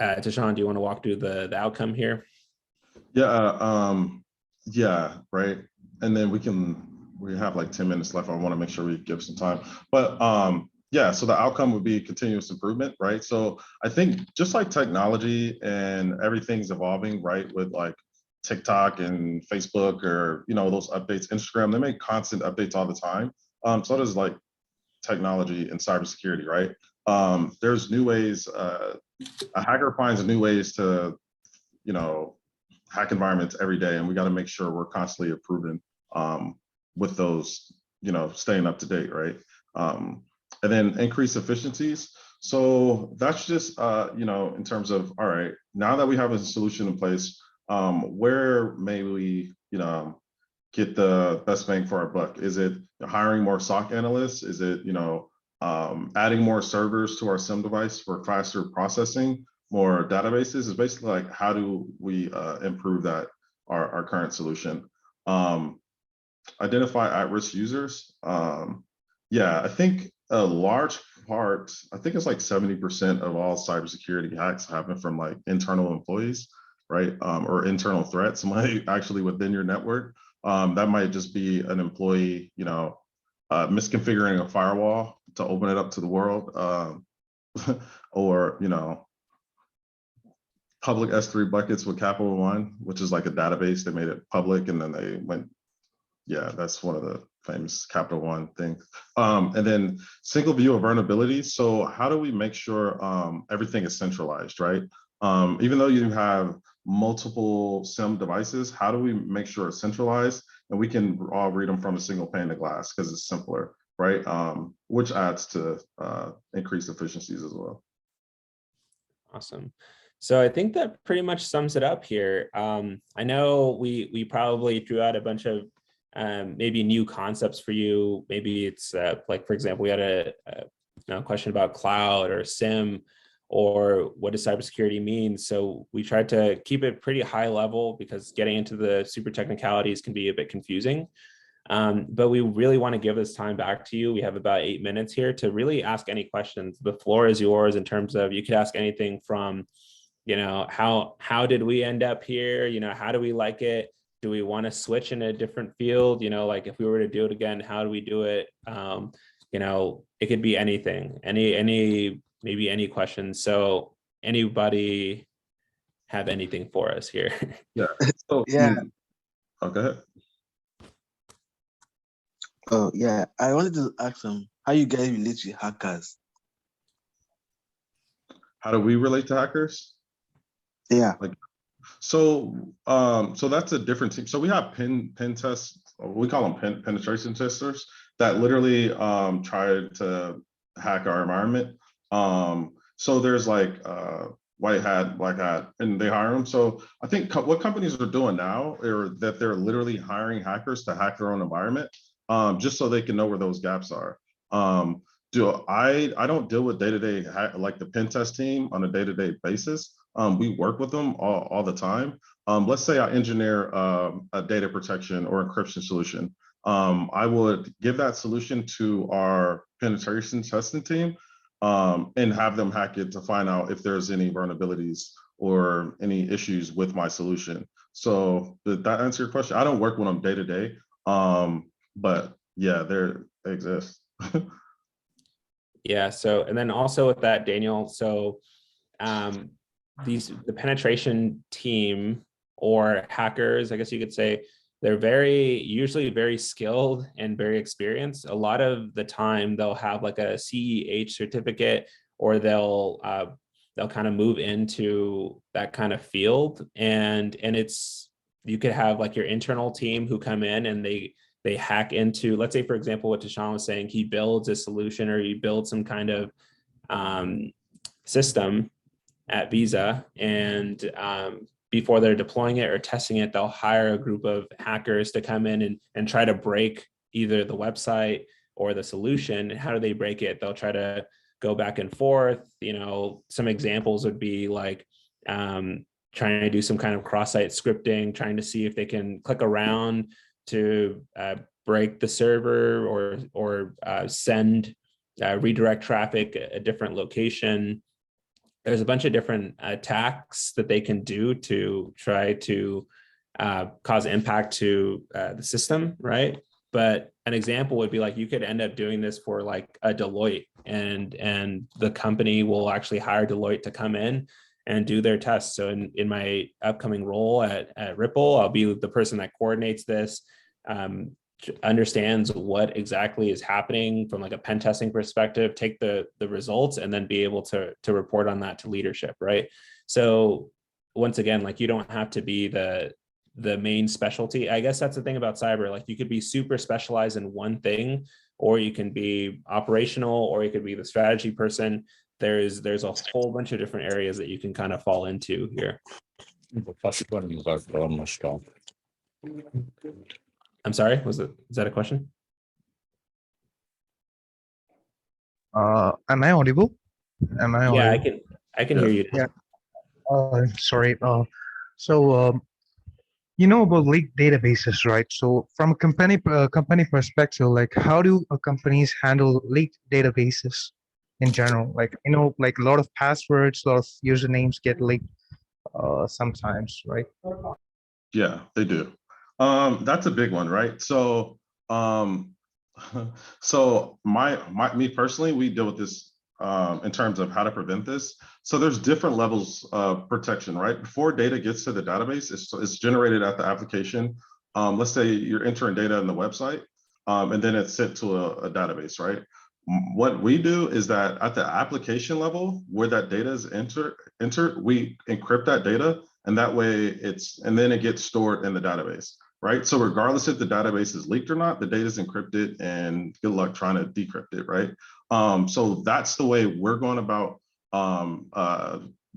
A: Tashaun, do you want to walk through the outcome here?
B: Yeah, right. And then we have like 10 minutes left. I want to make sure we give some time. But yeah, so the outcome would be continuous improvement, right? So I think just like technology and everything's evolving, right? With like TikTok and Facebook, or those updates, Instagram, they make constant updates all the time. So does like technology and cybersecurity, right? There's new ways, a hacker finds new ways to, hack environments every day, and we got to make sure we're constantly improving with those, staying up to date, right? And then increase efficiencies. So that's just, in terms of, all right, now that we have a solution in place, where may we, get the best bang for our buck? Is it hiring more SOC analysts? Is it, adding more servers to our SIM device for faster processing, more databases? Is basically like, how do we improve our current solution? Identify at-risk users. Yeah, I think a large part, I think it's like 70% of all cybersecurity hacks happen from like internal employees, right? Or internal threats might actually within your network. That might just be an employee, misconfiguring a firewall to open it up to the world, or public S3 buckets with Capital One, which is like a database. They made it public, and then they went, yeah, that's one of the famous Capital One things. And then single view of vulnerabilities. So how do we make sure everything is centralized, right? Even though you have multiple SIM devices, how do we make sure it's centralized and we can all read them from a single pane of glass because it's simpler, right? Which adds to increased efficiencies as well.
A: Awesome. So I think that pretty much sums it up here. I know we probably threw out a bunch of maybe new concepts for you. Maybe it's like, for example, we had a question about cloud or SIM, or what does cybersecurity mean? So we tried to keep it pretty high level because getting into the super technicalities can be a bit confusing. But we really want to give this time back to you. We have about 8 minutes here to really ask any questions. The floor is yours in terms of, you could ask anything from how did we end up here? How do we like it? Do we want to switch in a different field? Like if we were to do it again, how do we do it? It could be anything, maybe any questions. So anybody have anything for us here?
B: Yeah. So,
C: Yeah.
B: Oh, go ahead.
C: Oh, yeah. I wanted to ask how you guys relate to hackers.
B: How do we relate to hackers?
C: Yeah.
B: So that's a different team. So we have pen tests. We call them penetration testers that literally try to hack our environment. So there's white hat, black hat, and they hire them. So I think what companies are doing now are that they're literally hiring hackers to hack their own environment, just so they can know where those gaps are. I don't deal with day-to-day like the pen test team on a day-to-day basis. We work with them all the time. Let's say I engineer a data protection or encryption solution. I would give that solution to our penetration testing team and have them hack it to find out if there's any vulnerabilities or any issues with my solution. So did that answer your question? I don't work with them day to day, but yeah, they exist.
A: Yeah. So, and then also with that, Daniel, so the penetration team or hackers, I guess you could say, they're usually very skilled and very experienced. A lot of the time they'll have like a CEH certificate, or they'll kind of move into that kind of field. And you could have like your internal team who come in and they hack into, let's say, for example, what Tashaun was saying, he builds a solution or he builds some kind of system at Visa, and before they're deploying it or testing it, they'll hire a group of hackers to come in and try to break either the website or the solution. And how do they break it? They'll try to go back and forth. Some examples would be like trying to do some kind of cross-site scripting, trying to see if they can click around to break the server or send redirect traffic a different location. There's a bunch of different attacks that they can do to try to cause impact to the system, right? But an example would be like, you could end up doing this for like a Deloitte, and the company will actually hire Deloitte to come in and do their tests. So in my upcoming role at Ripple, I'll be the person that coordinates this, understands what exactly is happening from like a pen testing perspective, take the results, and then be able to report on that to leadership, right? So once again, like, you don't have to be the main specialty. I guess that's the thing about cyber. Like, you could be super specialized in one thing, or you can be operational, or you could be the strategy person. There's a whole bunch of different areas that you can kind of fall into here. I'm sorry, is that a question?
D: Am I audible?
A: Yeah, I can hear you.
D: Yeah. Sorry. So you know about leaked databases, right? So from a company perspective, like, how do companies handle leaked databases in general? Like, like a lot of passwords, a lot of usernames get leaked sometimes, right?
B: Yeah, they do. That's a big one, right? So, so me personally, we deal with this in terms of how to prevent this. So there's different levels of protection, right? Before data gets to the database, it's generated at the application. Let's say you're entering data in the website, and then it's sent to a database, right? What we do is that at the application level, where that data is entered, we encrypt that data, and that way and then it gets stored in the database, right? So regardless if the database is leaked or not, the data is encrypted, and good luck trying to decrypt it, right? So that's the way we're going about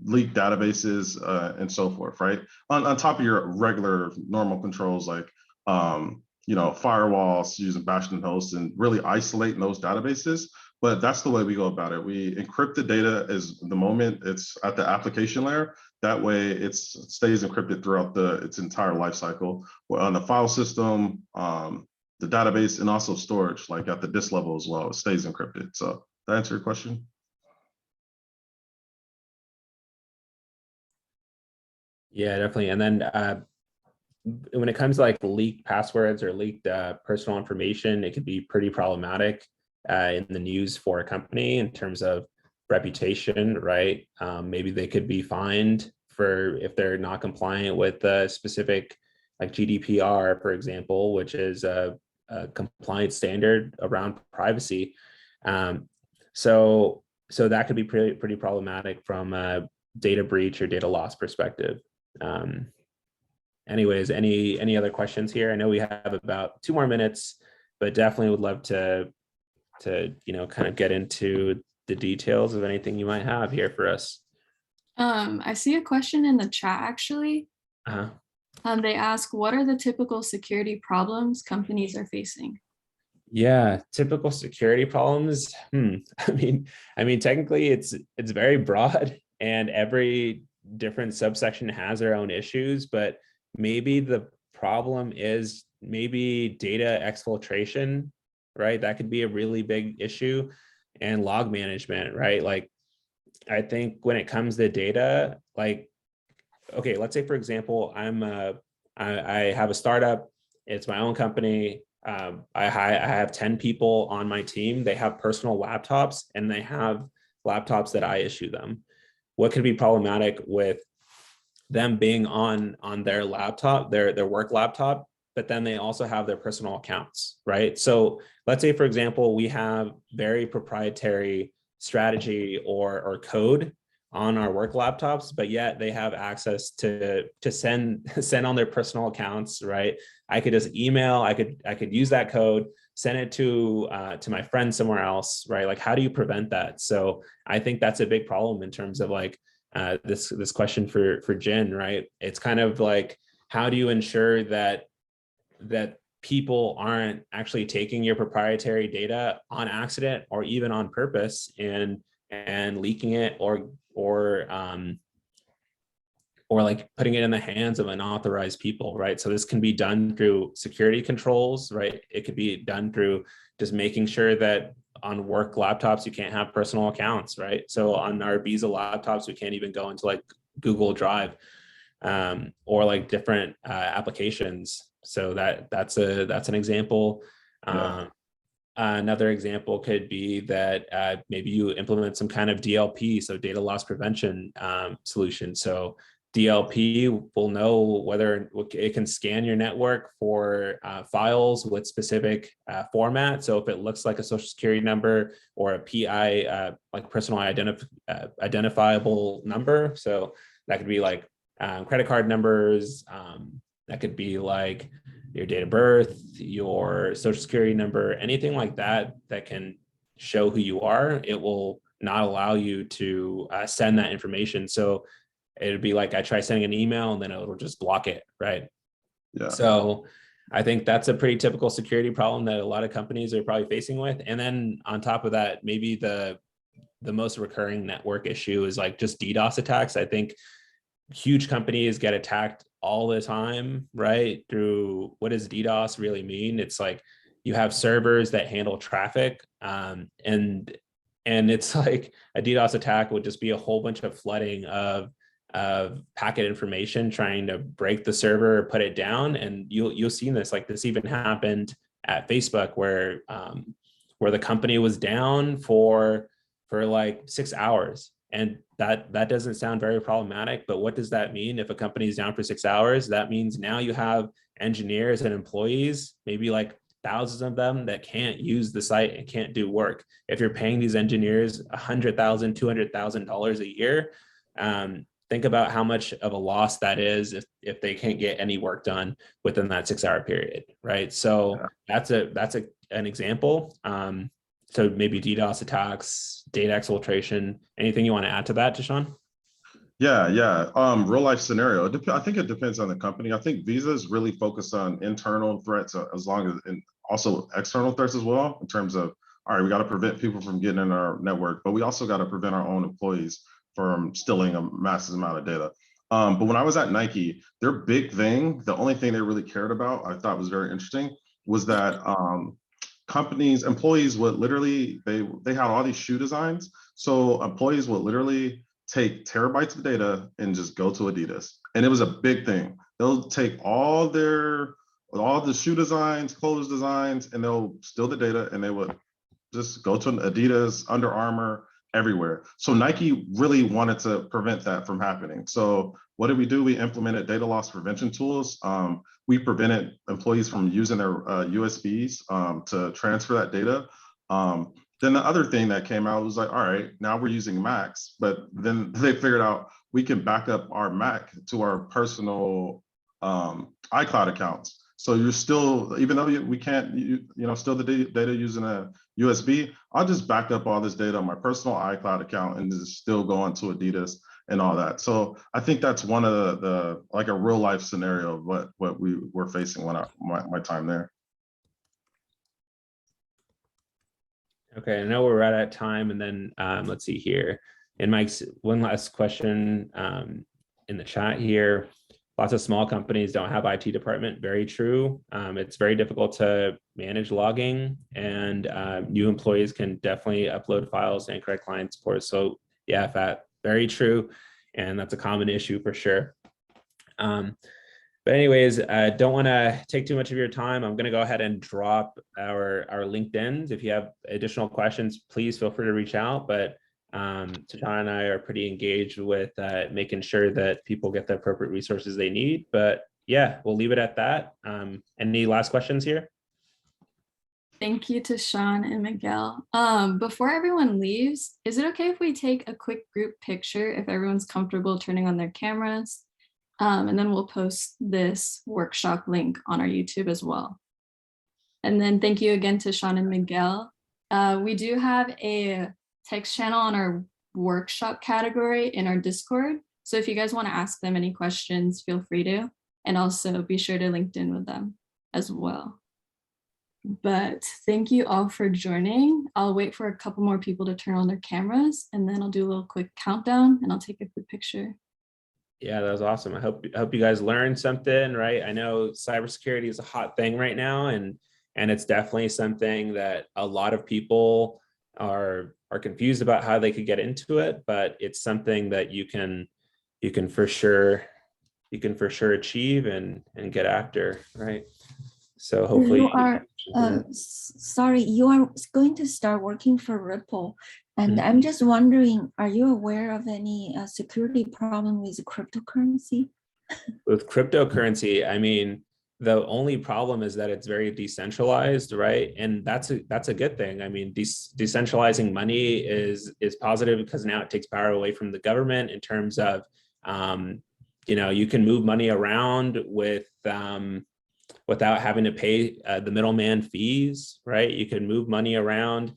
B: leaked databases and so forth, right? On top of your regular normal controls like firewalls, using bastion hosts, and really isolating those databases. But that's the way we go about it. We encrypt the data as the moment it's at the application layer. That way it stays encrypted throughout its entire life cycle on the file system, the database, and also storage, like at the disk level as well. It stays encrypted. So that answer your question?
A: Yeah, definitely. And then when it comes to like leaked passwords or leaked personal information, it could be pretty problematic in the news for a company in terms of reputation, right? Maybe they could be fined for if they're not compliant with the specific like GDPR, for example, which is a compliance standard around privacy. Um, so that could be pretty problematic from a data breach or data loss perspective. Anyways, any other questions here? I know we have about 2 more minutes, but definitely would love to kind of get into the details of anything you might have here for us.
E: I see a question in the chat actually.
A: Uh-huh.
E: They ask, what are the typical security problems companies are facing?
A: Yeah, typical security problems. I mean, technically it's very broad and every different subsection has their own issues, but maybe the problem is maybe data exfiltration, right? That could be a really big issue, and log management, right? Like, I think when it comes to data, like, okay, let's say for example, I have a startup, it's my own company. I have 10 people on my team. They have personal laptops and they have laptops that I issue them. What could be problematic with them being on their laptop, their work laptop, but then they also have their personal accounts, right? So let's say, for example, we have very proprietary strategy or code on our work laptops, but yet they have access to send on their personal accounts, right? I could just email, I could use that code, send it to my friend somewhere else, right? Like, how do you prevent that? So I think that's a big problem in terms of like this question for Jen, right? It's kind of like, how do you ensure that people aren't actually taking your proprietary data on accident or even on purpose and leaking it or like putting it in the hands of unauthorized people, right? So this can be done through security controls, right? It could be done through just making sure that on work laptops, you can't have personal accounts, right? So on our Visa laptops, we can't even go into like Google Drive or like different applications. So that's an example.
B: Yeah.
A: Another example could be that maybe you implement some kind of DLP, so data loss prevention solution. So DLP will know whether it can scan your network for files with specific format. So if it looks like a social security number or a PI, like personal identifiable number, so that could be like credit card numbers, that could be like your date of birth, your social security number, anything like that that can show who you are, it will not allow you to send that information. So it'd be like I try sending an email and then it'll just block it, right?
B: Yeah.
A: So I think that's a pretty typical security problem that a lot of companies are probably facing with. And then on top of that, maybe the most recurring network issue is like just DDoS attacks. I think huge companies get attacked all the time, right? Through, what does DDoS really mean? It's like you have servers that handle traffic, and it's like a DDoS attack would just be a whole bunch of flooding of packet information trying to break the server or put it down. And you'll see this, like this even happened at Facebook where the company was down for like 6 hours. And that doesn't sound very problematic, but what does that mean? If a company is down for 6 hours, that means now you have engineers and employees, maybe like thousands of them, that can't use the site and can't do work. If you're paying these engineers $100,000, $200,000 a year, think about how much of a loss that is if they can't get any work done within that 6 hour period, right? So that's an example. So maybe DDoS attacks, data exfiltration. Anything you want to add to that, Tashaun?
B: Yeah. Real life scenario. I think it depends on the company. I think Visa is really focused on internal threats as long as, and also external threats as well, in terms of, all right, we got to prevent people from getting in our network, but we also got to prevent our own employees from stealing a massive amount of data. But when I was at Nike, their big thing, the only thing they really cared about, I thought was very interesting, was that employees would literally, they had all these shoe designs. So employees would literally take terabytes of data and just go to Adidas. And it was a big thing. They'll take all the shoe designs, clothes designs, and they'll steal the data, and they would just go to Adidas, Under Armour, everywhere. So Nike really wanted to prevent that from happening. So what did we do? We implemented data loss prevention tools. We prevented employees from using their USBs to transfer that data. Then the other thing that came out was like, all right, now we're using Macs, but then they figured out we can back up our Mac to our personal iCloud accounts. So you're still, even though we can't, still the data using a USB, I'll just back up all this data on my personal iCloud account and just still go onto Adidas and all that. So I think that's one of the like a real life scenario of what we were facing when my time there.
A: Okay, I know we're right at time, and then let's see here. And Mike's one last question in the chat here. Lots of small companies don't have IT department. Very true. It's very difficult to manage logging, and new employees can definitely upload files and correct client support. So yeah, Fat, very true. And that's a common issue for sure. But anyways, I don't want to take too much of your time. I'm going to go ahead and drop our LinkedIn's. If you have additional questions, please feel free to reach out. But Tashaun and I are pretty engaged with making sure that people get the appropriate resources they need. But yeah, we'll leave it at that. Any last questions here?
E: Thank you, Tashaun and Miguel. Before everyone leaves, is it okay if we take a quick group picture if everyone's comfortable turning on their cameras? And then we'll post this workshop link on our YouTube as well. And then thank you again to Tashaun and Miguel. We do have a text channel on our workshop category in our Discord. So if you guys want to ask them any questions, feel free to, and also be sure to link in with them as well. But thank you all for joining. I'll wait for a couple more people to turn on their cameras, and then I'll do a little quick countdown and I'll take a quick picture.
A: Yeah, that was awesome. I hope you guys learned something, right? I know cybersecurity is a hot thing right now, and it's definitely something that a lot of people are confused about how they could get into it, but it's something that you can for sure achieve and get after, right? So hopefully
F: you are sorry, you are going to start working for Ripple, and I'm just wondering, are you aware of any security problem with cryptocurrency?
A: With cryptocurrency, I mean, the only problem is that it's very decentralized, right? And that's a good thing. I mean, decentralizing money is positive because now it takes power away from the government in terms of, you can move money around without having to pay the middleman fees, right? You can move money around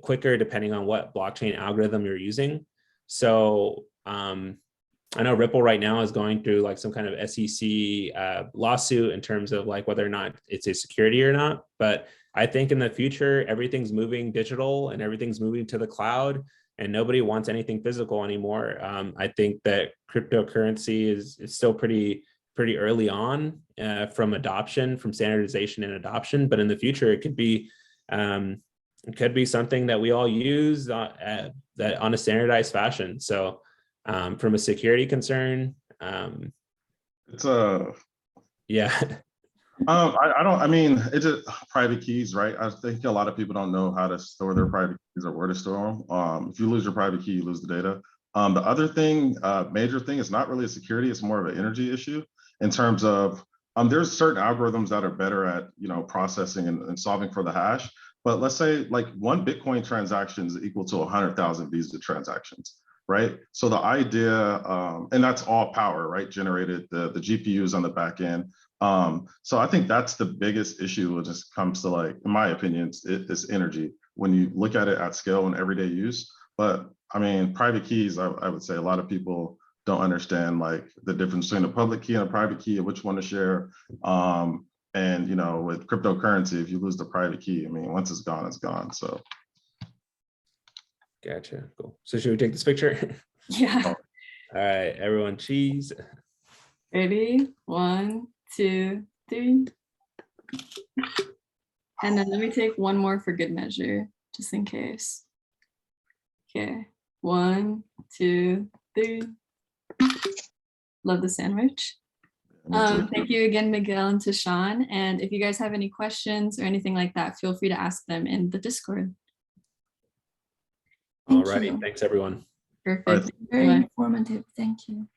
A: quicker depending on what blockchain algorithm you're using. So I know Ripple right now is going through like some kind of SEC lawsuit in terms of like whether or not it's a security or not. But I think in the future, everything's moving digital and everything's moving to the cloud, and nobody wants anything physical anymore. I think that cryptocurrency is still pretty early on from standardization and adoption. But in the future, it could be something that we all use that on a standardized fashion. So from a security concern,
B: it's a
A: yeah.
B: I mean, it's just private keys, right? I think a lot of people don't know how to store their private keys or where to store them. If you lose your private key, you lose the data. The other thing, major thing, is not really a security, it's more of an energy issue in terms of there's certain algorithms that are better at processing and solving for the hash. But let's say like one Bitcoin transaction is equal to 100,000 Visa transactions, right? So the idea, and that's all power, right? Generated, the GPUs on the back end. So I think that's the biggest issue when it just comes to, like, in my opinion, it's energy when you look at it at scale and everyday use. But I mean, private keys, I would say a lot of people don't understand like the difference between a public key and a private key and which one to share. And with cryptocurrency, if you lose the private key, I mean, once it's gone, it's gone. So.
A: Gotcha. Cool. So should we take this picture?
E: Yeah.
A: All right, everyone, cheese.
E: Ready? 1, 2, 3. And then let me take one more for good measure, just in case. Okay. 1, 2, 3. Love the sandwich. Thank you again, Miguel and Tashaun. And if you guys have any questions or anything like that, feel free to ask them in the Discord.
F: Thank
A: Alrighty,
F: you.
A: thanks everyone.
E: Perfect.
B: All right.
E: Thank you so
F: Very
E: much.
F: informative. Thank you.